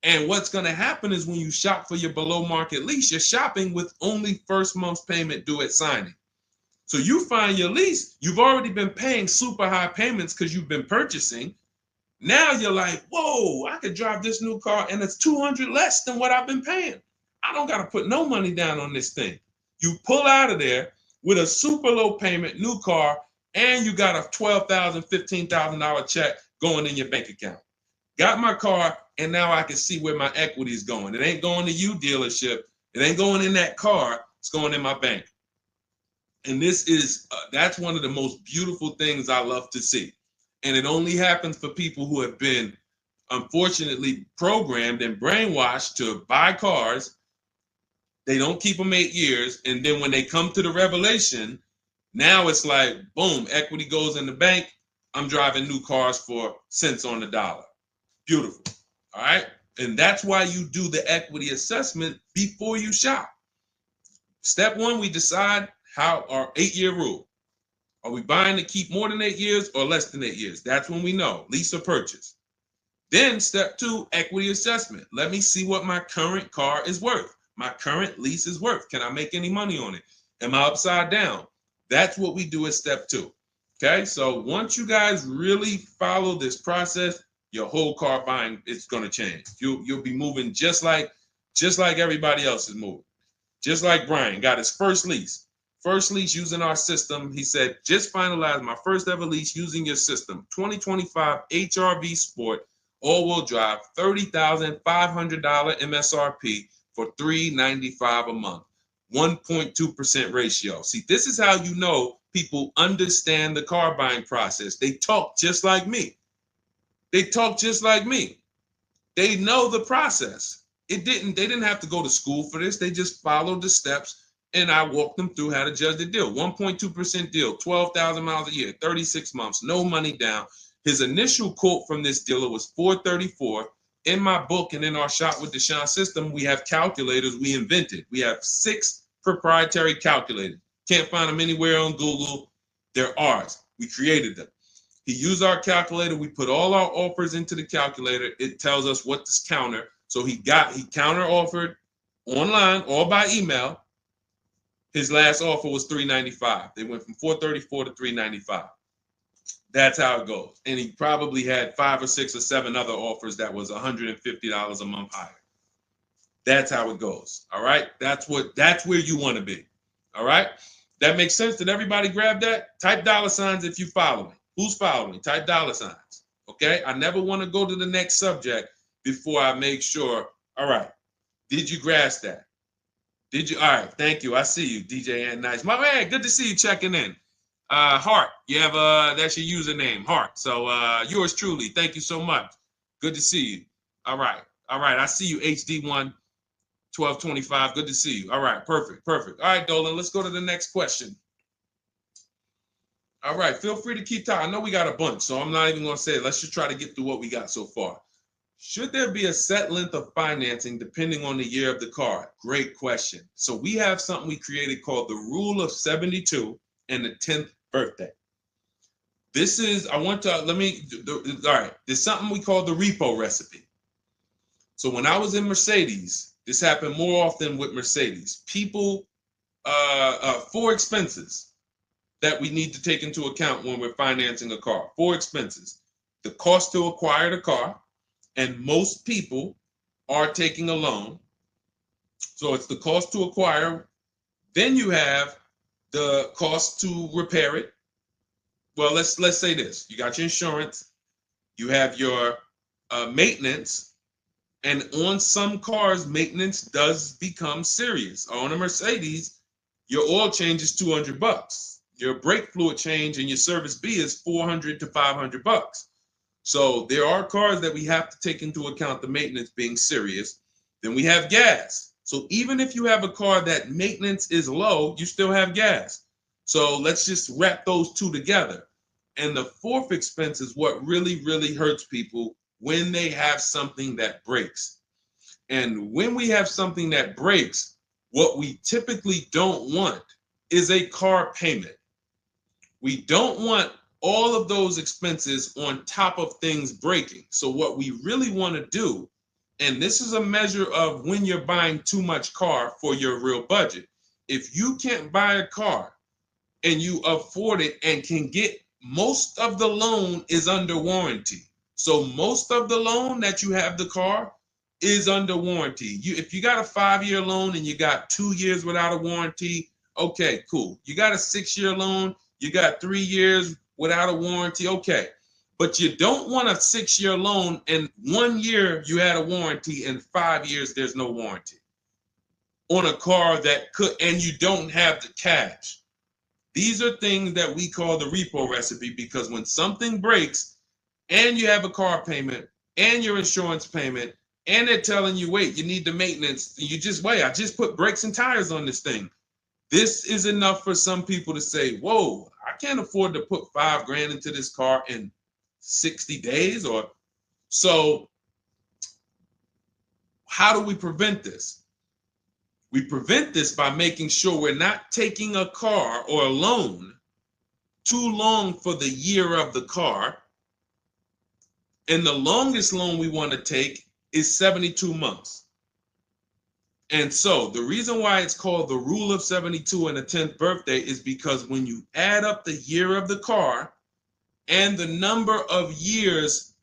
And what's going to happen is when you shop for your below market lease, you're shopping with only first month's payment due at signing. So you find your lease, you've already been paying super high payments because you've been purchasing. Now you're like, whoa, I could drive this new car and it's $200 less than what I've been paying. I don't got to put no money down on this thing. You pull out of there with a super low payment, new car, and you got a $12,000, $15,000 check going in your bank account. Got my car, and now I can see where my equity is going. It ain't going to you, dealership. It ain't going in that car. It's going in my bank. And this is, that's one of the most beautiful things I love to see. And it only happens for people who have been, unfortunately, programmed and brainwashed to buy cars. They don't keep them 8 years. And then when they come to the revelation, now it's like, boom, equity goes in the bank. I'm driving new cars for cents on the dollar. Beautiful. All right. And that's why you do the equity assessment before you shop. Step one, we decide how our 8-year rule. Are we buying to keep more than 8 years or less than 8 years? That's when we know, lease or purchase. Then step two, equity assessment. Let me see what my current car is worth. My current lease is worth. Can I make any money on it? Am I upside down? That's what we do at step 2. Okay, so once you guys really follow this process, your whole car buying is going to change. You'll be moving just like everybody else is moving. Just like Brian got his first lease. First lease using our system. He said, just finalized my first ever lease using your system. 2025 HRV Sport, all-wheel drive, $30,500 MSRP for $395 a month. 1.2% ratio. See, this is how you know people understand the car buying process. They talk just like me. They talk just like me. They know the process. They didn't have to go to school for this. They just followed the steps, and I walked them through how to judge the deal. 1.2% deal, 12,000 miles a year, 36 months, no money down. His initial quote from this dealer was $434. In my book and in our Shop with Deshone system, we have calculators we invented. We have 6 proprietary calculators. Can't find them anywhere on Google. They're ours. We created them. He used our calculator. We put all our offers into the calculator. It tells us what to counter. So he counter offered online or by email. His last offer was $395. They went from $434 to $395. That's how it goes. And he probably had 5 or 6 or 7 other offers that was $150 a month higher. That's how it goes. All right. That's where you want to be. All right. That makes sense. Did everybody grab that? Type $ if you follow me. Who's following? Type $. Okay. I never want to go to the next subject before I make sure. All right. Did you grasp that? Did you? All right. Thank you. I see you, DJ and Nice. My man, good to see you checking in. Hart, you have that's your username, Hart. So yours truly. Thank you so much. Good to see you. All right. I see you, HD1 1225. Good to see you. All right, perfect. All right, Dolan, let's go to the next question. All right, feel free to keep talking. I know we got a bunch, so I'm not even going to say it. Let's just try to get through what we got so far. Should there be a set length of financing depending on the year of the car? Great question. So we have something we created called the Rule of 72 and the 10th birthday. This is, all right, there's something we call the repo recipe. So when I was in Mercedes, this happened more often with Mercedes. People, 4 expenses that we need to take into account when we're financing a car. 4 expenses. The cost to acquire the car, and most people are taking a loan. So it's the cost to acquire. Then you have the cost to repair it. Well, let's say this. You got your insurance. You have your maintenance. And on some cars, maintenance does become serious. On a Mercedes, your oil change is $200. Your brake fluid change and your service B is $400 to $500. So there are cars that we have to take into account the maintenance being serious. Then we have gas. So even if you have a car that maintenance is low, you still have gas. So let's just wrap those 2 together. And the 4th expense is what really, really hurts people when they have something that breaks. And when we have something that breaks, what we typically don't want is a car payment. We don't want all of those expenses on top of things breaking. So what we really want to do, and this is a measure of when you're buying too much car for your real budget. If you can't buy a car and you afford it and can get, most of the loan is under warranty. So most of the loan that you have the car is under warranty. If you got a 5-year loan and you got 2 years without a warranty, okay, cool. You got a 6-year loan, you got 3 years without a warranty, okay. But you don't want a 6-year loan and 1 year you had a warranty and 5 years there's no warranty on a car that could, and you don't have the cash. These are things that we call the repo recipe, because when something breaks and you have a car payment and your insurance payment and they're telling you, wait, you need the maintenance, you just wait, I just put brakes and tires on this thing. This is enough for some people to say, whoa, I can't afford to put $5,000 into this car in 60 days. Or so how do we prevent this? We prevent this by making sure we're not taking a car or a loan too long for the year of the car. And the longest loan we want to take is 72 months. And so the reason why it's called the rule of 72 and the 10th birthday is because when you add up the year of the car and the number of years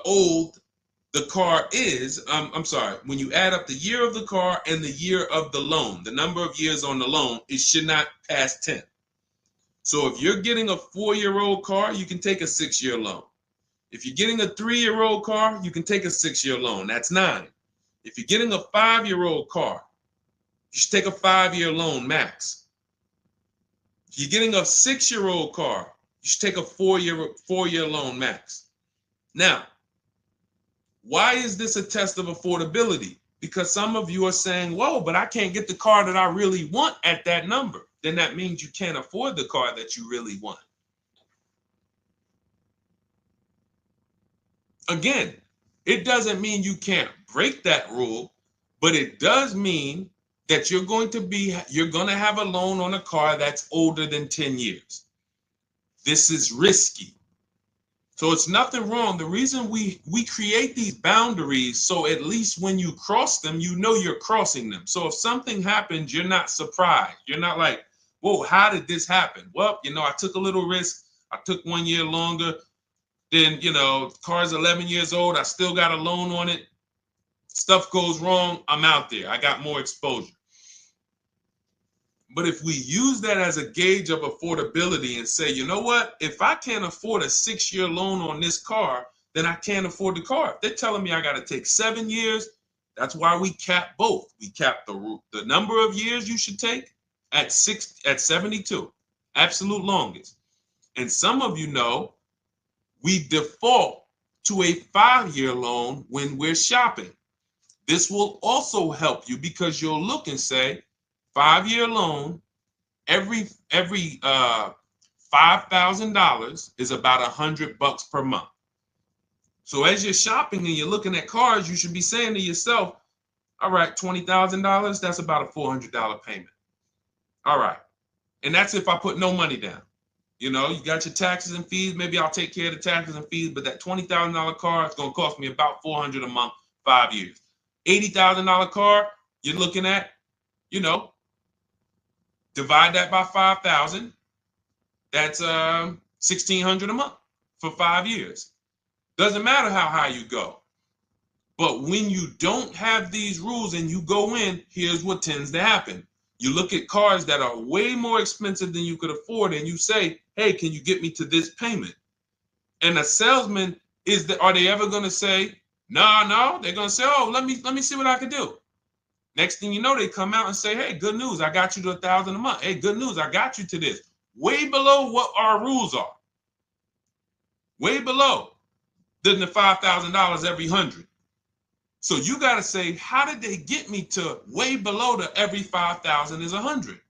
old the car is, I'm sorry, when you add up the year of the car and the year of the loan, the number of years on the loan, it should not pass 10. So if you're getting a 4-year-old car, you can take a 6-year loan. If you're getting a 3-year-old car, you can take a 6-year loan. That's 9. If you're getting a 5-year-old car, you should take a 5-year loan max. If you're getting a 6-year-old car, you should take a 4-year loan max. Now, why is this a test of affordability? Because some of you are saying, whoa, but I can't get the car that I really want at that number. Then that means you can't afford the car that you really want. Again, it doesn't mean you can't break that rule, but it does mean that you're going to have a loan on a car that's older than 10 years. This is risky. So it's nothing wrong. The reason we create these boundaries, so at least when you cross them, you know you're crossing them. So if something happens, you're not surprised. You're not like, whoa, how did this happen? Well, I took a little risk. I took 1 year longer. Then, the car's 11 years old. I still got a loan on it. Stuff goes wrong. I'm out there. I got more exposure. But if we use that as a gauge of affordability and say, you know what, if I can't afford a 6-year loan on this car, then I can't afford the car. If they're telling me I got to take 7 years, that's why we cap both. We cap the number of years you should take at 72, absolute longest. And some of you know we default to a 5-year loan when we're shopping. This will also help you because you'll look and say, 5-year loan, every $5,000 is about $100 per month. So as you're shopping and you're looking at cars, you should be saying to yourself, all right, $20,000, that's about a $400 payment. All right. And that's if I put no money down. You got your taxes and fees. Maybe I'll take care of the taxes and fees, but that $20,000 car is going to cost me about $400 a month, 5 years. $80,000 car, you're looking at, divide that by 5,000. That's $1,600 a month for 5 years. Doesn't matter how high you go. But when you don't have these rules and you go in, here's what tends to happen. You look at cars that are way more expensive than you could afford and you say, hey, can you get me to this payment? And a salesman, are they ever going to say, no, they're going to say, oh, let me see what I can do. Next thing you know, they come out and say, hey, good news, I got you to $1,000 a month. Hey, good news, I got you to this. Way below what our rules are. Way below than the $5,000 every 100. So you got to say, how did they get me to way below the every 5,000 is 100?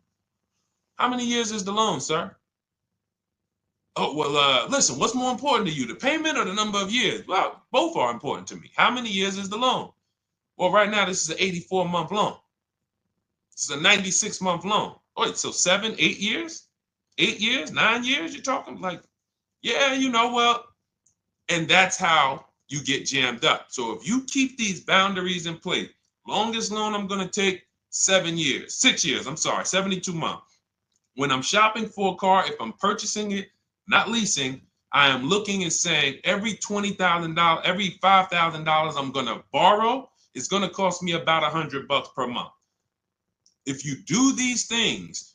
How many years is the loan, sir? Oh, well, listen, what's more important to you, the payment or the number of years? Well, both are important to me. How many years is the loan? Well, right now, this is an 84-month loan. This is a 96-month loan. Wait, so 7, 8 years? 8 years, 9 years? You're talking like, yeah, well, and that's how you get jammed up. So if you keep these boundaries in place, longest loan I'm going to take 6 years, 72 months. When I'm shopping for a car, if I'm purchasing it, not leasing, I am looking and saying every $20,000, every $5,000 I'm going to borrow, it's going to cost me about $100 per month. If you do these things,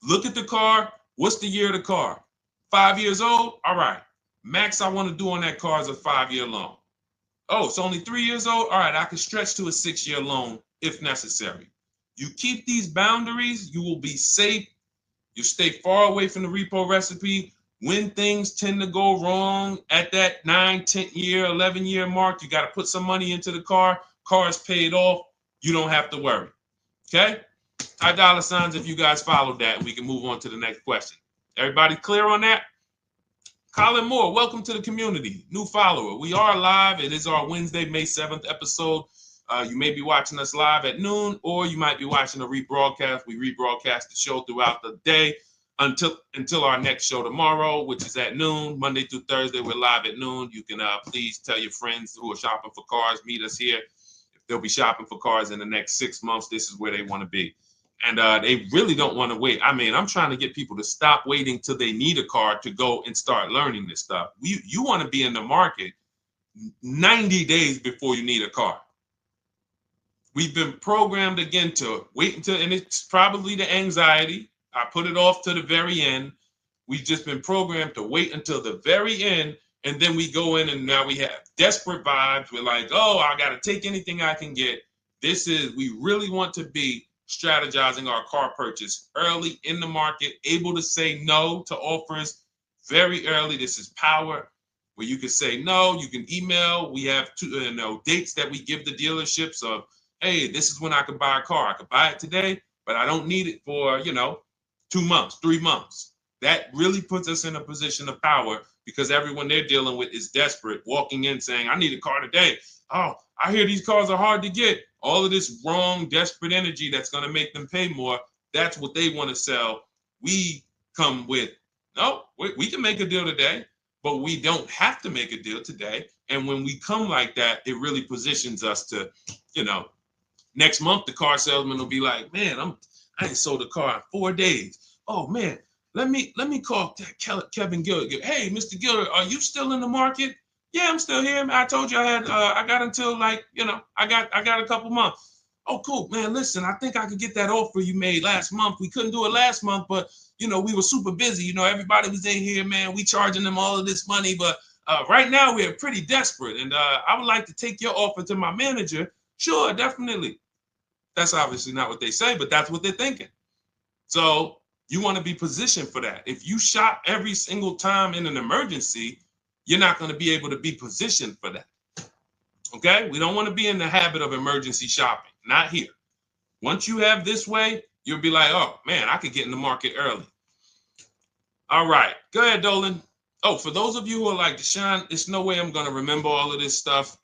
look at the car. What's the year of the car? 5 years old? All right. Max I want to do on that car is a 5-year loan. Oh, it's only 3 years old? All right, I can stretch to a 6-year loan if necessary. You keep these boundaries, you will be safe. You stay far away from the repo recipe. When things tend to go wrong at that 9, 10 year, 11 year mark, you got to put some money into the car. Car is paid off. You don't have to worry. Okay? High dollar signs if you guys followed that. We can move on to the next question. Everybody clear on that? Colin Moore, welcome to the community. New follower. We are live. It is our Wednesday, May 7th episode. You may be watching us live at noon, or you might be watching a rebroadcast. We rebroadcast the show throughout the day until our next show tomorrow, which is at noon. Monday through Thursday, we're live at noon. You can please tell your friends who are shopping for cars, meet us here. If they'll be shopping for cars in the next 6 months. This is where they want to be. And they really don't want to wait. I mean, I'm trying to get people to stop waiting till they need a car to go and start learning this stuff. You want to be in the market 90 days before you need a car. We've been programmed again to wait until, and it's probably the anxiety. I put it off to the very end. We've just been programmed to wait until the very end, and then we go in and now we have desperate vibes. We're like, oh, I got to take anything I can get. We really want to be strategizing our car purchase early in the market, able to say no to offers very early. This is power, where you can say no, you can email. We have dates that we give the dealerships of, hey, this is when I could buy a car. I could buy it today, but I don't need it for, 2 months, 3 months. That really puts us in a position of power, because everyone they're dealing with is desperate, walking in saying, I need a car today. Oh, I hear these cars are hard to get. All of this wrong, desperate energy that's going to make them pay more. That's what they want to sell. We come with, no, we can make a deal today, but we don't have to make a deal today. And when we come like that, it really positions us to, next month, the car salesman will be like, man, I ain't sold a car in 4 days. Oh man, let me call Kevin Gilder. Hey, Mr. Gilder, are you still in the market? Yeah, I'm still here. I told you I got until I got a couple months. Oh, cool, man. Listen, I think I could get that offer you made last month. We couldn't do it last month, but we were super busy. Everybody was in here, man. We charging them all of this money, but right now we're pretty desperate, and I would like to take your offer to my manager. Sure, definitely. That's obviously not what they say, but that's what they're thinking. So you want to be positioned for that. If you shop every single time in an emergency, you're not going to be able to be positioned for that. Okay? We don't want to be in the habit of emergency shopping. Not here. Once you have this way, you'll be like, oh, man, I could get in the market early. All right. Go ahead, Dolan. Oh, for those of you who are like, Deshone, there's no way I'm going to remember all of this stuff.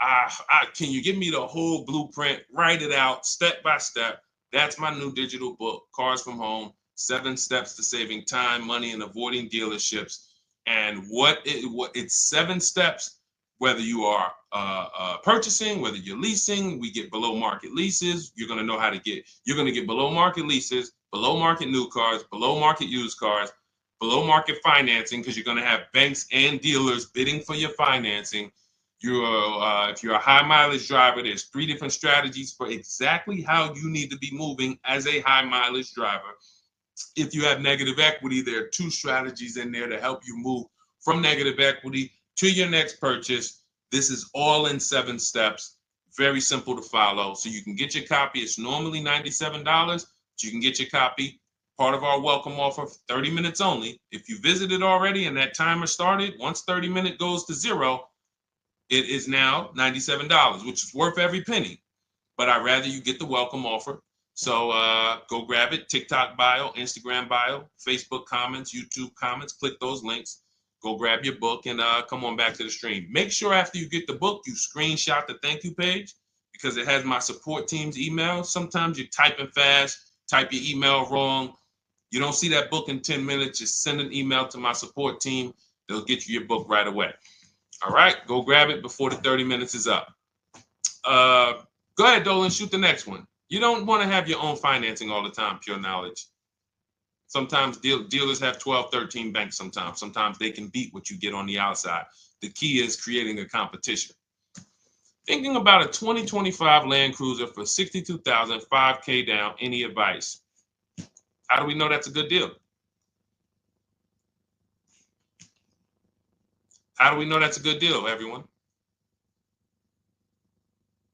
Can you give me the whole blueprint? Write it out step by step. That's my new digital book, Cars from Home, 7 Steps to Saving Time, Money, and Avoiding Dealerships. And it's 7 steps, whether you are purchasing, whether you're leasing. We get below market leases. You're going to get below market leases, below market new cars, below market used cars, below market financing, because you're going to have banks and dealers bidding for your financing. If you're a high mileage driver, there's 3 different strategies for exactly how you need to be moving as a high mileage driver. If you have negative equity, there are 2 strategies in there to help you move from negative equity to your next purchase. This is all in 7 steps. Very simple to follow. So you can get your copy. It's normally $97, but you can get your copy. Part of our welcome offer, 30 minutes only. If you visited already and that timer started, once 30 minutes goes to 0, it is now $97, which is worth every penny. But I'd rather you get the welcome offer. So go grab it. TikTok bio, Instagram bio, Facebook comments, YouTube comments. Click those links. Go grab your book and come on back to the stream. Make sure after you get the book, you screenshot the thank you page, because it has my support team's email. Sometimes you're typing fast, type your email wrong. You don't see that book in 10 minutes, just send an email to my support team. They'll get you your book right away. All right, go grab it before the 30 minutes is up. Go ahead, Dolan, shoot the next one. You don't want to have your own financing all the time, pure knowledge. Sometimes dealers have 12, 13 banks sometimes. Sometimes they can beat what you get on the outside. The key is creating a competition. Thinking about a 2025 Land Cruiser for $62,000, $5K down, any advice? How do we know that's a good deal? How do we know that's a good deal, everyone?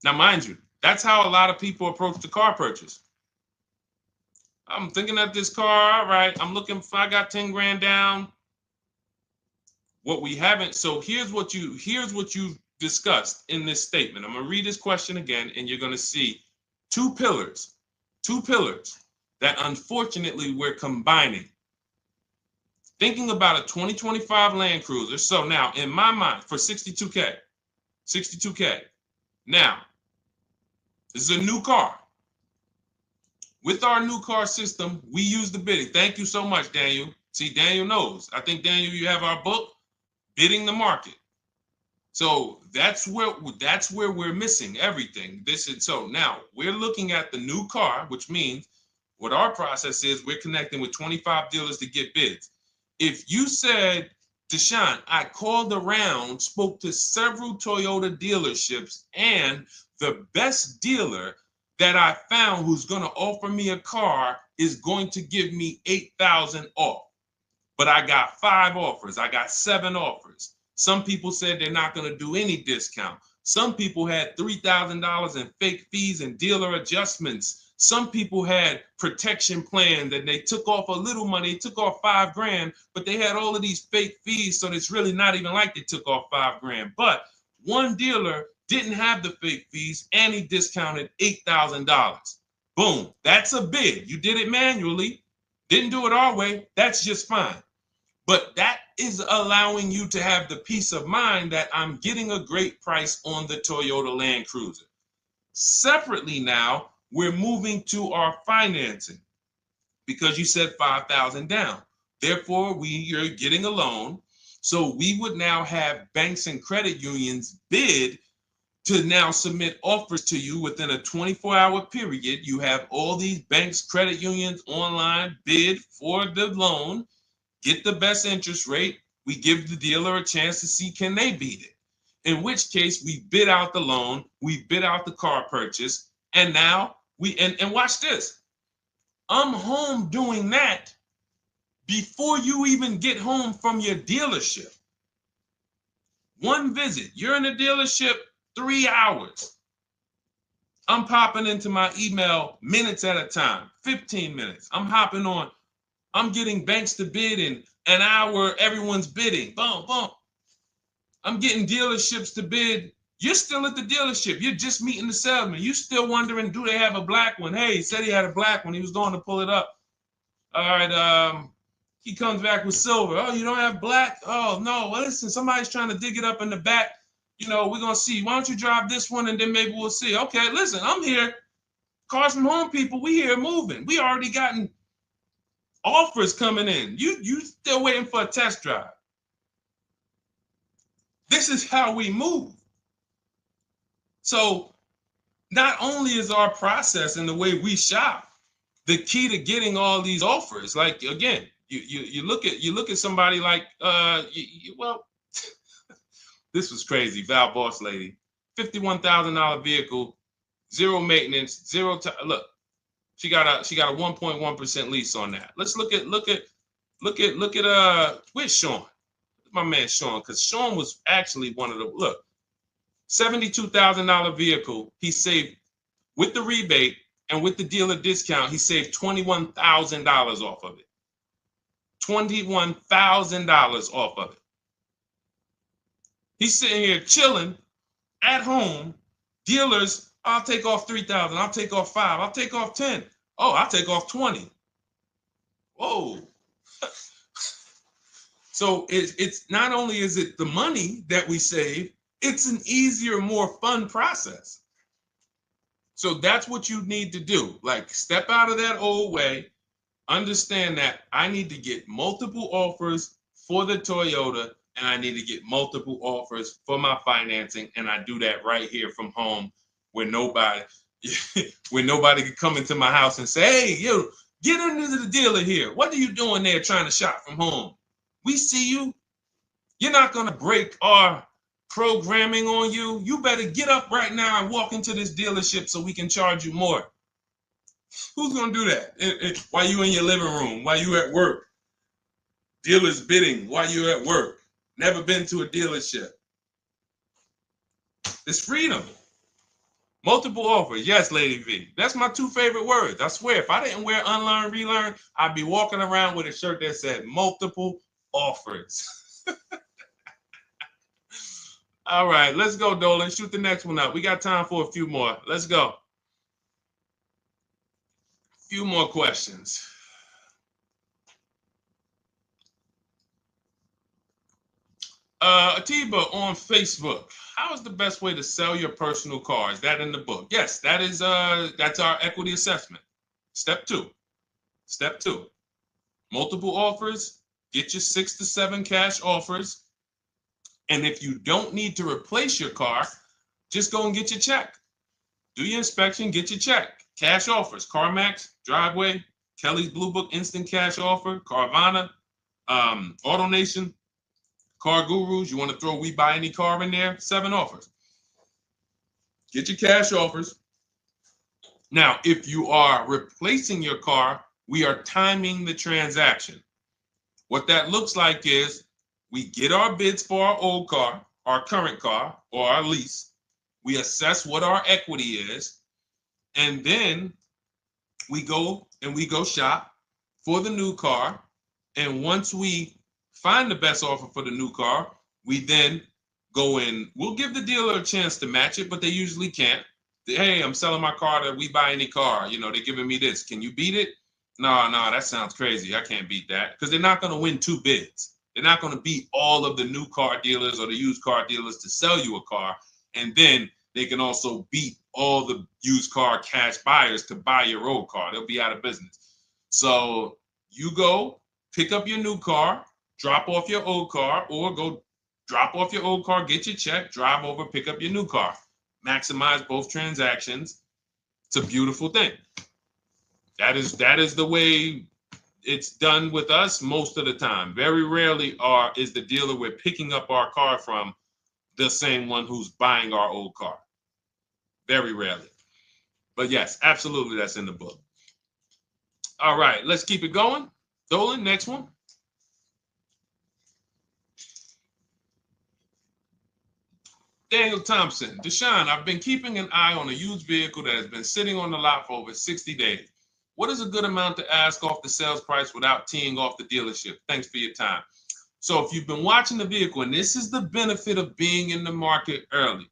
Now, mind you, that's how a lot of people approach the car purchase. I'm thinking of this car, all right, I'm looking for, I got 10 grand down. What we haven't, so here's what you discussed in this statement. I'm gonna read this question again, and you're gonna see two pillars that unfortunately we're combining. Thinking about a 2025 Land Cruiser. So now in my mind, for 62K. Now, this is a new car. With our new car system, we use the bidding. Thank you so much, Daniel. See, Daniel knows. I think, Daniel, you have our book, Bidding the Market. So that's where we're missing everything. So now we're looking at the new car, which means what our process is, we're connecting with 25 dealers to get bids. If you said, Deshone, I called around, spoke to several Toyota dealerships, and the best dealer that I found who's going to offer me a car is going to give me $8,000 off. But I got 5 offers. I got 7 offers. Some people said they're not going to do any discount. Some people had $3,000 in fake fees and dealer adjustments. Some people had protection plans and they took off a little money, took off $5,000, but they had all of these fake fees. So it's really not even like they took off $5,000. But one dealer didn't have the fake fees and he discounted $8,000. Boom. That's a bid. You did it manually. Didn't do it our way. That's just fine. But that is allowing you to have the peace of mind that I'm getting a great price on the Toyota Land Cruiser. Separately now, we're moving to our financing because you said $5,000 down. Therefore, you're getting a loan. So we would now have banks and credit unions bid to now submit offers to you within a 24-hour period. You have all these banks, credit unions online bid for the loan. Get the best interest rate. We give the dealer a chance to see can they beat it. In which case we bid out the loan, we bid out the car purchase, and now and watch this. I'm home doing that before you even get home from your dealership. One visit, you're in the dealership 3 hours. I'm popping into my email minutes at a time, 15 minutes. I'm hopping on. I'm getting banks to bid in an hour. Everyone's bidding. Boom, boom. I'm getting dealerships to bid. You're still at the dealership. You're just meeting the salesman. You're still wondering, do they have a black one? Hey, he said he had a black one. He was going to pull it up. All right. He comes back with silver. Oh, you don't have black? Oh, no. Well, listen, somebody's trying to dig it up in the back. We're going to see. Why don't you drive this one and then maybe we'll see. Okay, listen, I'm here. Cars from Home people, we here moving. We already gotten offers coming in. You still waiting for a test drive. This is how we move. So not only is our process and the way we shop the key to getting all these offers, like again, you look at somebody like this was crazy. Val Boss lady, $51,000 vehicle, zero maintenance, zero time. Look, she got a 1.1% lease on that. Let's look at where's Sean? My man Sean, because Sean was actually one of the $72,000 vehicle. He saved with the rebate and with the dealer discount. He saved $21,000 off of it. $21,000 off of it. He's sitting here chilling at home. Dealers, I'll take off 3,000. I'll take off 5. I'll take off 10. Oh, I'll take off 20. Whoa. So it's not only is it the money that we save, it's an easier, more fun process. So that's what you need to do. Like, step out of that old way. Understand that I need to get multiple offers for the Toyota, and I need to get multiple offers for my financing, and I do that right here from home, where nobody can come into my house and say, hey, you get into the dealer here. What are you doing there trying to shop from home? We see you. You're not going to break our programming on you. You better get up right now and walk into this dealership so we can charge you more. Who's going to do that? While you in your living room, while you at work. Dealers bidding while you're at work. Never been to a dealership. It's freedom. Multiple offers. Yes, Lady V. That's my 2 favorite words. I swear, if I didn't wear unlearn, relearn, I'd be walking around with a shirt that said multiple offers. All right, let's go, Dolan. Shoot the next one up. We got time for a few more. Let's go. Few more questions. Atiba on Facebook. How is the best way to sell your personal car? Is that in the book? Yes, that is. That's our equity assessment. Step 2. Step 2. Multiple offers. Get your 6 to 7 cash offers, And if you don't need to replace your car, just go and get your check. Do your inspection, get your check. Cash offers, CarMax, Driveway, Kelly's Blue Book Instant Cash Offer, Carvana, AutoNation, Car Gurus. You want to throw We Buy Any Car in there? 7 offers. Get your cash offers. Now, if you are replacing your car, we are timing the transaction. What that looks like is we get our bids for our old car, our current car, or our lease. We assess what our equity is, and then we go shop for the new car. And once we find the best offer for the new car, we then go in. We'll give the dealer a chance to match it, but they usually can't. Hey, I'm selling my car to We Buy Any Car. You know, they're giving me this. Can you beat it? No, that sounds crazy. I can't beat that, because they're not going to win 2 bids. They're not going to beat all of the new car dealers or the used car dealers to sell you a car. And then they can also beat all the used car cash buyers to buy your old car. They'll be out of business. So you go pick up your new car, drop off your old car, or go drop off your old car, get your check, drive over, pick up your new car. Maximize both transactions. It's a beautiful thing. That is the way it's done with us most of the time. Very rarely is the dealer we're picking up our car from the same one who's buying our old car. Very rarely. But yes, absolutely, that's in the book. All right, let's keep it going. Dolan, next one. Daniel Thompson, Deshone, I've been keeping an eye on a used vehicle that has been sitting on the lot for over 60 days. What is a good amount to ask off the sales price without teeing off the dealership? Thanks for your time. So if you've been watching the vehicle, and this is the benefit of being in the market early,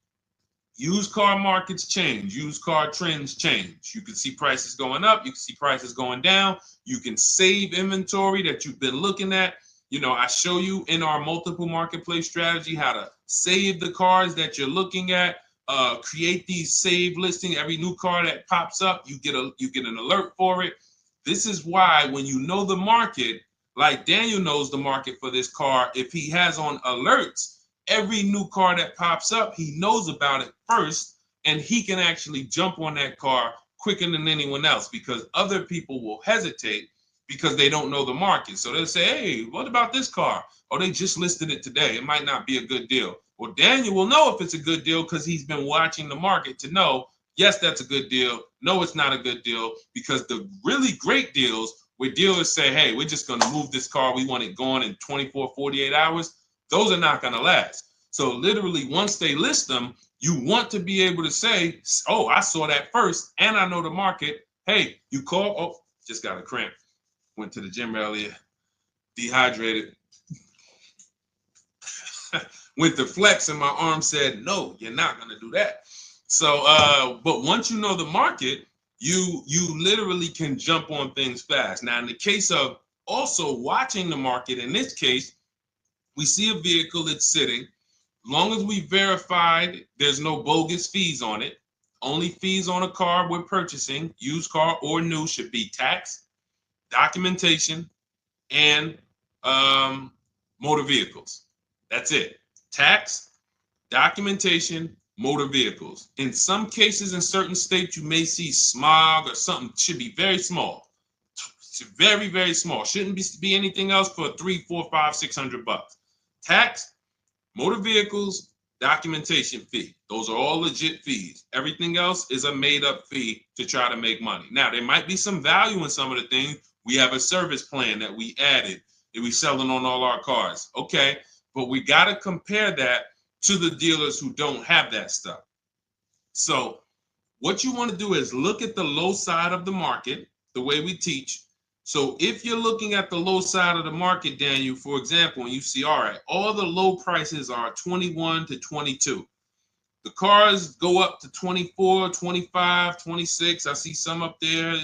used car markets change, used car trends change. You can see prices going up, you can see prices going down, you can save inventory that you've been looking at. You know, I show you in our multiple marketplace strategy how to save the cars that you're looking at, create these save listing. Every new car that pops up, you get an alert for it. This is why when you know the market, like Daniel knows the market for this car, if he has on alerts, every new car that pops up, he knows about it first, and he can actually jump on that car quicker than anyone else, because other people will hesitate because they don't know the market. So they'll say, hey, what about this car? Oh, they just listed it today. It might not be a good deal. Well, Daniel will know if it's a good deal because he's been watching the market to know, yes, that's a good deal. No, it's not a good deal, because the really great deals where dealers say, hey, we're just going to move this car. We want it gone in 24, 48 hours. Those are not going to last. So literally, once they list them, you want to be able to say, oh, I saw that first and I know the market. Hey, you call, oh, just got a cramp. Went to the gym earlier, dehydrated. Went to flex and my arm said, no, you're not going to do that. So, but once you know the market, you literally can jump on things fast. Now, in the case of also watching the market, in this case, we see a vehicle that's sitting. As long as we verified there's no bogus fees on it, only fees on a car we're purchasing, used car or new, should be tax, documentation, and motor vehicles. That's it. Tax, documentation, motor vehicles. In some cases, in certain states, you may see smog or something. Should be very small. Very, very small. Shouldn't be anything else for $300, $400, $500, $600. Tax, motor vehicles, documentation fee. Those are all legit fees. Everything else is a made-up fee to try to make money. Now, there might be some value in some of the things. We have a service plan that we added that we selling on all our cars. Okay, but we got to compare that to the dealers who don't have that stuff. So what you want to do is look at the low side of the market, the way we teach. So if you're looking at the low side of the market, Daniel, for example, and you see, all right, all the low prices are 21 to 22. The cars go up to 24, 25, 26. I see some up there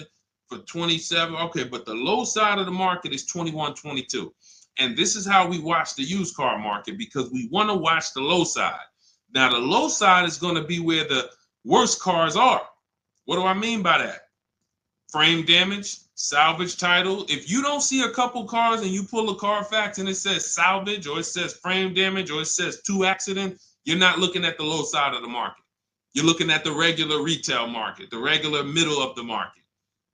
for 27. Okay, but the low side of the market is 21, 22. And this is how we watch the used car market, because we want to watch the low side. Now, the low side is going to be where the worst cars are. What do I mean by that? frame damage, salvage title. If you don't see a couple cars and you pull a Carfax and it says salvage or it says frame damage or it says 2 accident, you're not looking at the low side of the market. You're looking at the regular retail market, the regular middle of the market,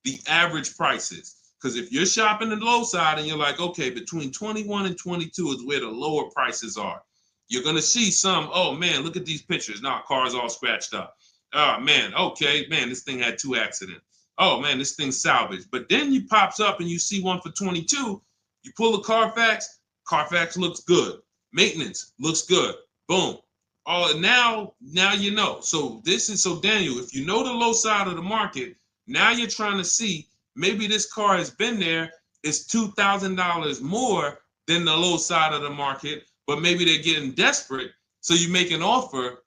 the average prices. Because if you're shopping the low side and you're like, okay, between 21 and 22 is where the lower prices are, you're going to see some, oh man, look at these pictures. Now, car's all scratched up. Oh man, okay, man, this thing had 2 accidents. Oh man, this thing's salvaged. But then you pops up and you see one for 22. You pull the Carfax, Carfax looks good. Maintenance looks good. Boom. Oh, now you know. So Daniel, if you know the low side of the market, now you're trying to see maybe this car has been there. It's $2,000 more than the low side of the market, but maybe they're getting desperate. So you make an offer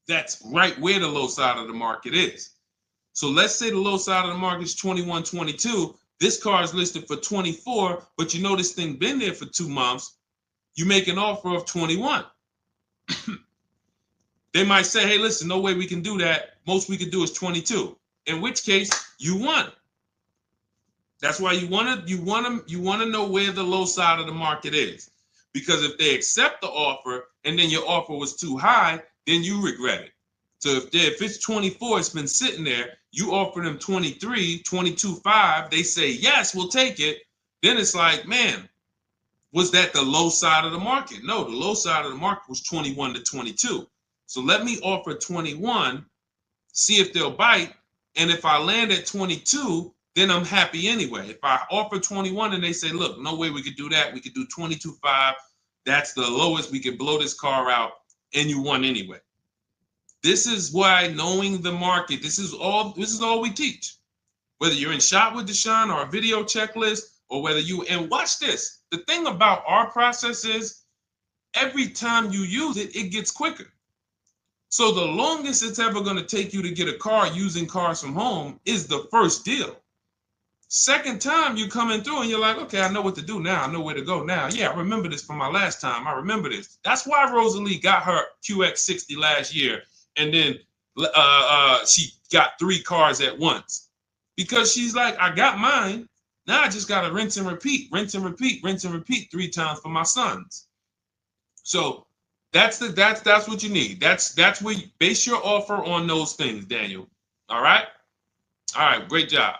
that's right where the low side of the market is. So let's say the low side of the market is 21, 22. This car is listed for 24, but you know this thing been there for 2 months. You make an offer of 21. They might say, hey, listen, no way we can do that. Most we can do is 22. In which case, you won. That's why you want to know where the low side of the market is. Because if they accept the offer and then your offer was too high, then you regret it. So if it's 24, it's been sitting there, you offer them 23, 22.5, they say, yes, we'll take it. Then it's like, man, was that the low side of the market? No, the low side of the market was 21 to 22. So let me offer 21, see if they'll bite. And if I land at 22, then I'm happy anyway. If I offer 21 and they say, look, no way we could do that. We could do 22.5. That's the lowest. We could blow this car out and you won anyway. This is why knowing the market, this is all we teach. Whether you're in Shop with Deshone or a video checklist, or whether and watch this. The thing about our process is every time you use it, it gets quicker. So the longest it's ever going to take you to get a car using Cars from Home is the first deal. Second time you coming through and you're like, okay, I know what to do now. I know where to go now. Yeah, I remember this from my last time. I remember this. That's why Rosalie got her QX60 last year. And then she got 3 cars at once. Because she's like, I got mine. Now I just got to rinse and repeat 3 times for my sons. So that's what you need. That's where you base your offer on those things, Daniel. All right? All right, great job.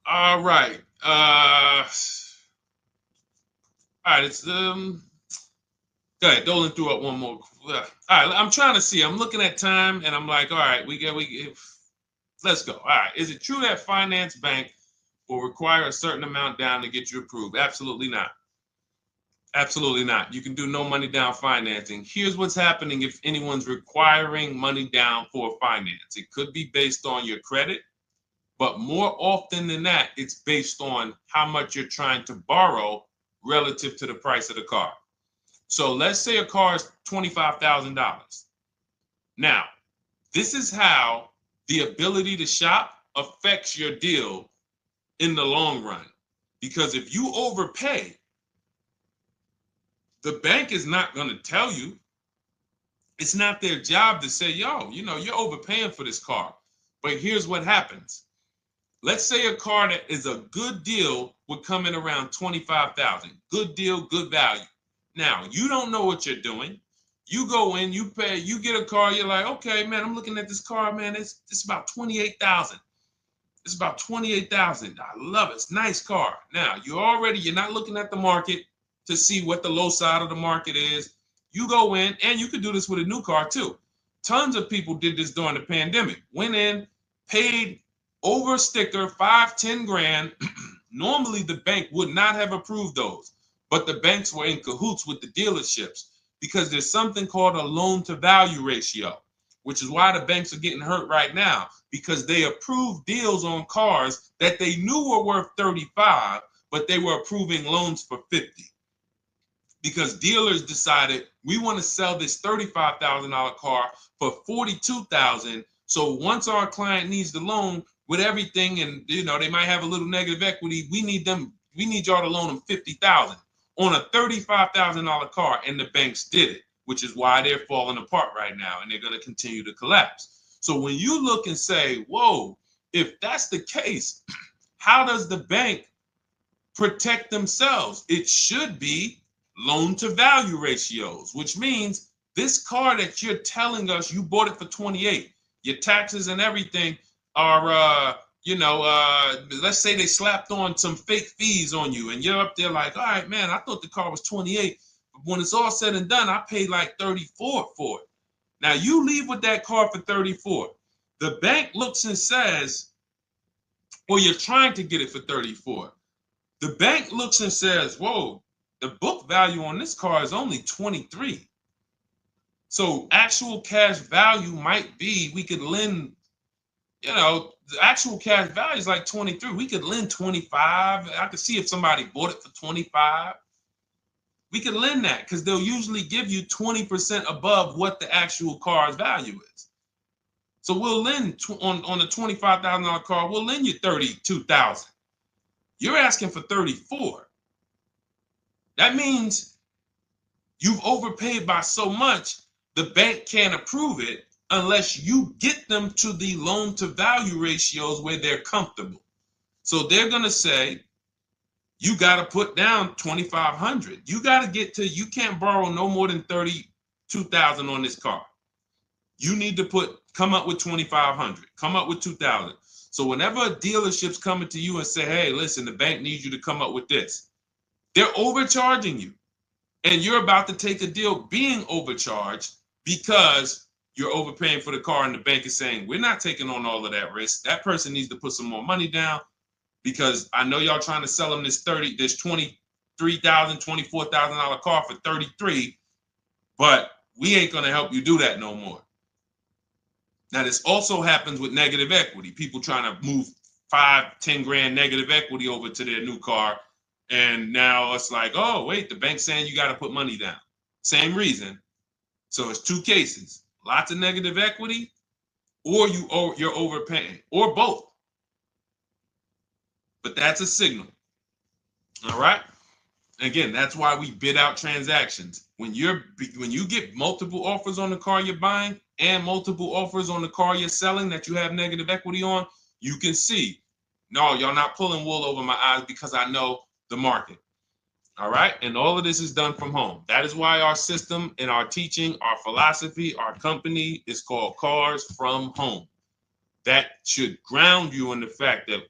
All right. All right, it's go ahead, Dolan threw up one more. All right, I'm trying to see. I'm looking at time and I'm like, all right, let's go. All right. Is it true that finance bank will require a certain amount down to get you approved? Absolutely not. Absolutely not. You can do no money down financing. Here's what's happening if anyone's requiring money down for finance. It could be based on your credit, but more often than that, it's based on how much you're trying to borrow relative to the price of the car. So let's say a car is $25,000. Now, this is how the ability to shop affects your deal in the long run. Because if you overpay, the bank is not going to tell you. It's not their job to say, yo, you're overpaying for this car. But here's what happens. Let's say a car that is a good deal would come in around $25,000. Good deal, good value. Now, you don't know what you're doing. You go in, you pay, you get a car, you're like, okay, man, I'm looking at this car, man, it's about $28,000. It's about $28,000. I love it. It's a nice car. Now, you're not looking at the market to see what the low side of the market is. You go in, and you could do this with a new car too. Tons of people did this during the pandemic. Went in, paid over sticker, 5-10 grand. Normally, the bank would not have approved those, but the banks were in cahoots with the dealerships because there's something called a loan to value ratio, which is why the banks are getting hurt right now, because they approved deals on cars that they knew were worth 35, but they were approving loans for 50. Because dealers decided we want to sell this $35,000 car for $42,000. So once our client needs the loan with everything, and they might have a little negative equity, we need y'all to loan them $50,000 on a $35,000 car, and the banks did it, which is why they're falling apart right now, and they're going to continue to collapse. So when you look and say, whoa, if that's the case, how does the bank protect themselves? It should be loan to value ratios, which means this car that you're telling us you bought it for 28, your taxes and everything are, let's say they slapped on some fake fees on you and you're up there like, all right, man, I thought the car was 28. But when it's all said and done, I paid like 34 for it. Now you leave with that car for 34. The bank looks and says, well, you're trying to get it for 34. The bank looks and says, whoa, the book value on this car is only 23. So actual cash value might be, we could lend, the actual cash value is like 23. We could lend 25. I could see if somebody bought it for 25. We could lend that because they'll usually give you 20% above what the actual car's value is. So we'll lend on a $25,000 car, we'll lend you $32,000. You're asking for 34. That means you've overpaid by so much, the bank can't approve it unless you get them to the loan to value ratios where they're comfortable. So they're going to say, you got to put down 2,500. You got to get to, you can't borrow no more than 32,000 on this car. You need to come up with 2,500, come up with 2,000. So whenever a dealership's coming to you and say, hey, listen, the bank needs you to come up with this, they're overcharging you. And you're about to take a deal being overcharged because you're overpaying for the car and the bank is saying, we're not taking on all of that risk. That person needs to put some more money down because I know y'all trying to sell them this $23,000, $24,000 car for 33, but we ain't going to help you do that no more. Now, this also happens with negative equity. People trying to move 5-10 grand negative equity over to their new car. And now it's like, oh, wait, the bank's saying you got to put money down. Same reason. So it's two cases, lots of negative equity, or you're overpaying, or both. But that's a signal. All right. Again, that's why we bid out transactions. When you get multiple offers on the car you're buying and multiple offers on the car you're selling that you have negative equity on, you can see, no, y'all not pulling wool over my eyes because I know the market. All right. And all of this is done from home. That is why our system and our teaching, our philosophy, our company is called Cars from Home. That should ground you in the fact that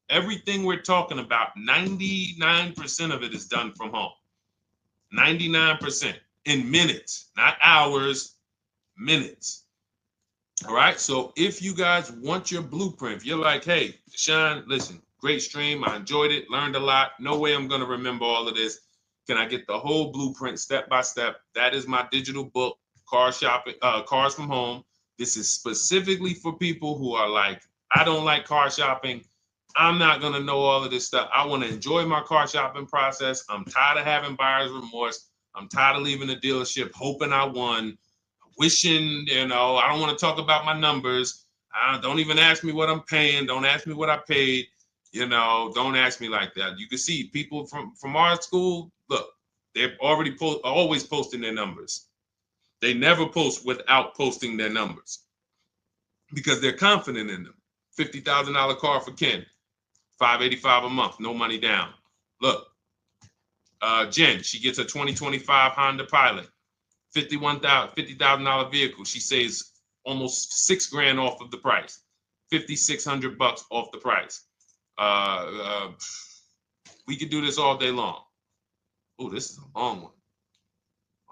everything we're talking about, 99% of it is done from home. 99% in minutes, not hours, minutes. All right. So if you guys want your blueprint, if you're like, hey, Deshone, listen, great stream. I enjoyed it, learned a lot. No way I'm going to remember all of this. Can I get the whole blueprint step by step? That is my digital book, Cars from Home. This is specifically for people who are like, I don't like car shopping. I'm not going to know all of this stuff. I want to enjoy my car shopping process. I'm tired of having buyer's remorse. I'm tired of leaving the dealership hoping I won, wishing, I don't want to talk about my numbers. Don't even ask me what I'm paying. Don't ask me what I paid. Don't ask me like that. You can see people from our school, look, they're already always posting their numbers. They never post without posting their numbers because they're confident in them. $50,000 car for Ken, $585 a month, no money down. Look, Jen, she gets a 2025 Honda Pilot, $50,000 vehicle. She saves almost $6,000 off of the price, $5,600 off the price. We could do this all day long. Oh, this is a long one.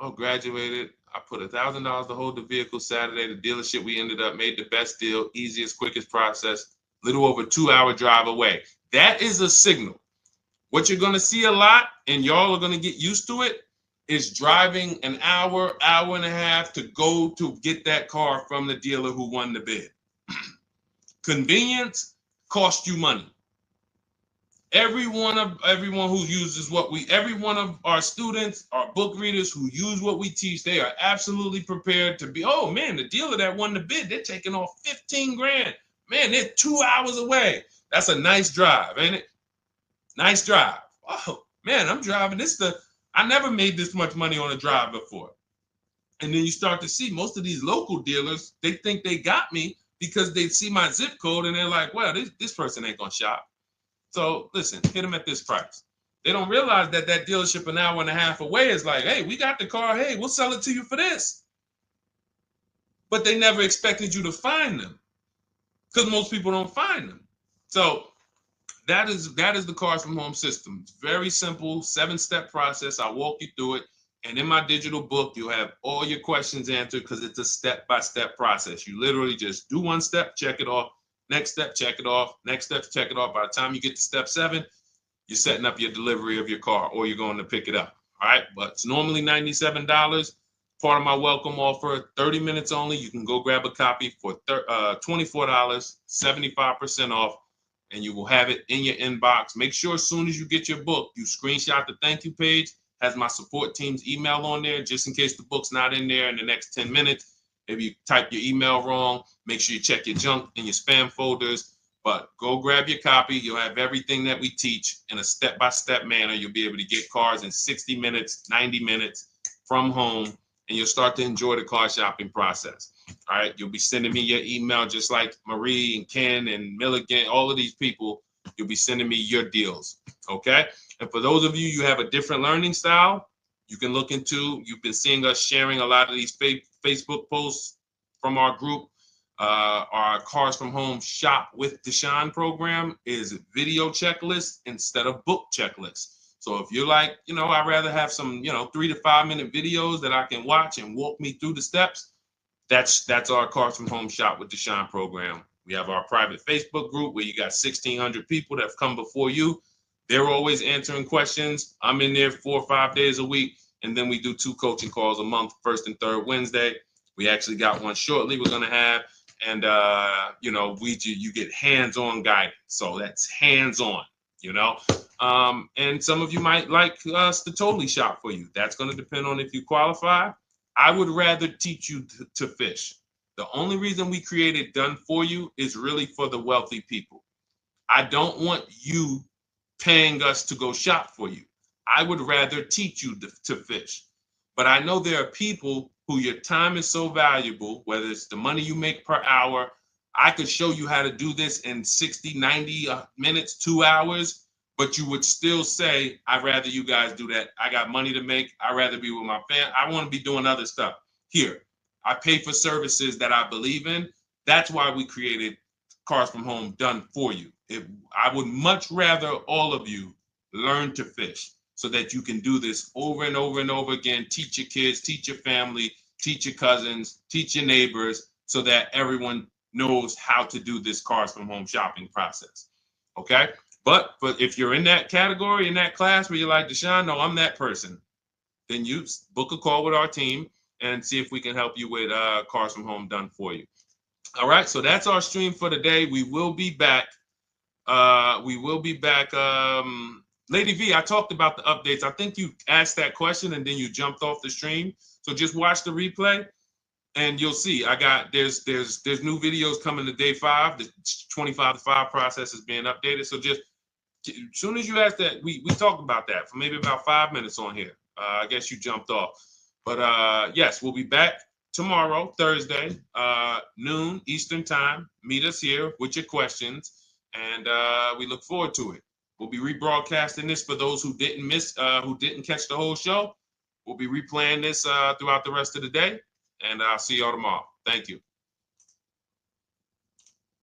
Oh, graduated. I put $1,000 to hold the vehicle Saturday. The dealership we ended up made the best deal, easiest, quickest process, little over 2-hour drive away. That is a signal. What you're going to see a lot, and y'all are going to get used to it, is driving an hour, hour and a half to go to get that car from the dealer who won the bid. Convenience costs you money. Every one of our students, our book readers who use what we teach, they are absolutely prepared to be, oh man, the dealer that won the bid, they're taking off $15,000. Man, they're 2 hours away. That's a nice drive, ain't it? Nice drive. Oh man, I'm driving I never made this much money on a drive before. And then you start to see most of these local dealers, they think they got me, because they see my zip code and they're like, well, this person ain't gonna shop. So listen, hit them at this price. They don't realize that that dealership an hour and a half away is like, hey, we got the car. Hey, we'll sell it to you for this. But they never expected you to find them because most people don't find them. So that is the Cars from Home system. It's very simple, 7-step process. I'll walk you through it. And in my digital book, you'll have all your questions answered because it's a step-by-step process. You literally just do one step, check it off. Next step, check it off. Next step, check it off. By the time you get to step 7, you're setting up your delivery of your car or you're going to pick it up. All right. But it's normally $97. Part of my welcome offer, 30 minutes only. You can go grab a copy for $24, 75% off, and you will have it in your inbox. Make sure as soon as you get your book, you screenshot the thank you page, has my support team's email on there, just in case the book's not in there in the next 10 minutes. If you type your email wrong, make sure you check your junk and your spam folders. But go grab your copy. You'll have everything that we teach in a step-by-step manner. You'll be able to get cars in 60 minutes, 90 minutes from home, and you'll start to enjoy the car shopping process. All right. You'll be sending me your email just like Marie and Ken and Milligan, all of these people. You'll be sending me your deals. Okay. And for those of you, you have a different learning style, you can look into, you've been seeing us sharing a lot of these Facebook posts from our group. Our Cars from Home Shop with Deshone program is video checklist instead of book checklist. So if you're like, I'd rather have some, 3 to 5 minute videos that I can watch and walk me through the steps, that's our Cars from Home Shop with Deshone program. We have our private Facebook group where you got 1,600 people that have come before you. They're always answering questions. I'm in there 4 or 5 days a week. And then we do 2 coaching calls a month, first and third Wednesday. We actually got one shortly we're going to have. And, you get hands-on guidance. So that's hands-on, and some of you might like us to totally shop for you. That's going to depend on if you qualify. I would rather teach you to fish. The only reason we created Done For You is really for the wealthy people. I don't want you paying us to go shop for you. I would rather teach you to fish. But I know there are people who your time is so valuable, whether it's the money you make per hour. I could show you how to do this in 60, 90 minutes, 2 hours, but you would still say, I'd rather you guys do that. I got money to make. I'd rather be with my family. I want to be doing other stuff. Here, I pay for services that I believe in. That's why we created Cars from Home Done For You. I would much rather all of you learn to fish so that you can do this over and over and over again. Teach your kids, teach your family, teach your cousins, teach your neighbors, so that everyone knows how to do this Cars from Home shopping process. Okay? But if you're in that category, in that class where you're like, Deshone, no, I'm that person, then you book a call with our team and see if we can help you with Cars from Home Done For You. All right, so that's our stream for today. We will be back. Lady V, I talked about the updates. I think you asked that question and then you jumped off the stream. So just watch the replay and you'll see. There's new videos coming to day 5. The 25 to 5 process is being updated. So just as soon as you asked that, we talked about that for maybe about 5 minutes on here. I guess you jumped off. But yes, we'll be back tomorrow, Thursday, noon Eastern time. Meet us here with your questions, and we look forward to it. We'll be rebroadcasting this for those who didn't catch the whole show. We'll be replaying this throughout the rest of the day, and I'll see y'all tomorrow. Thank you.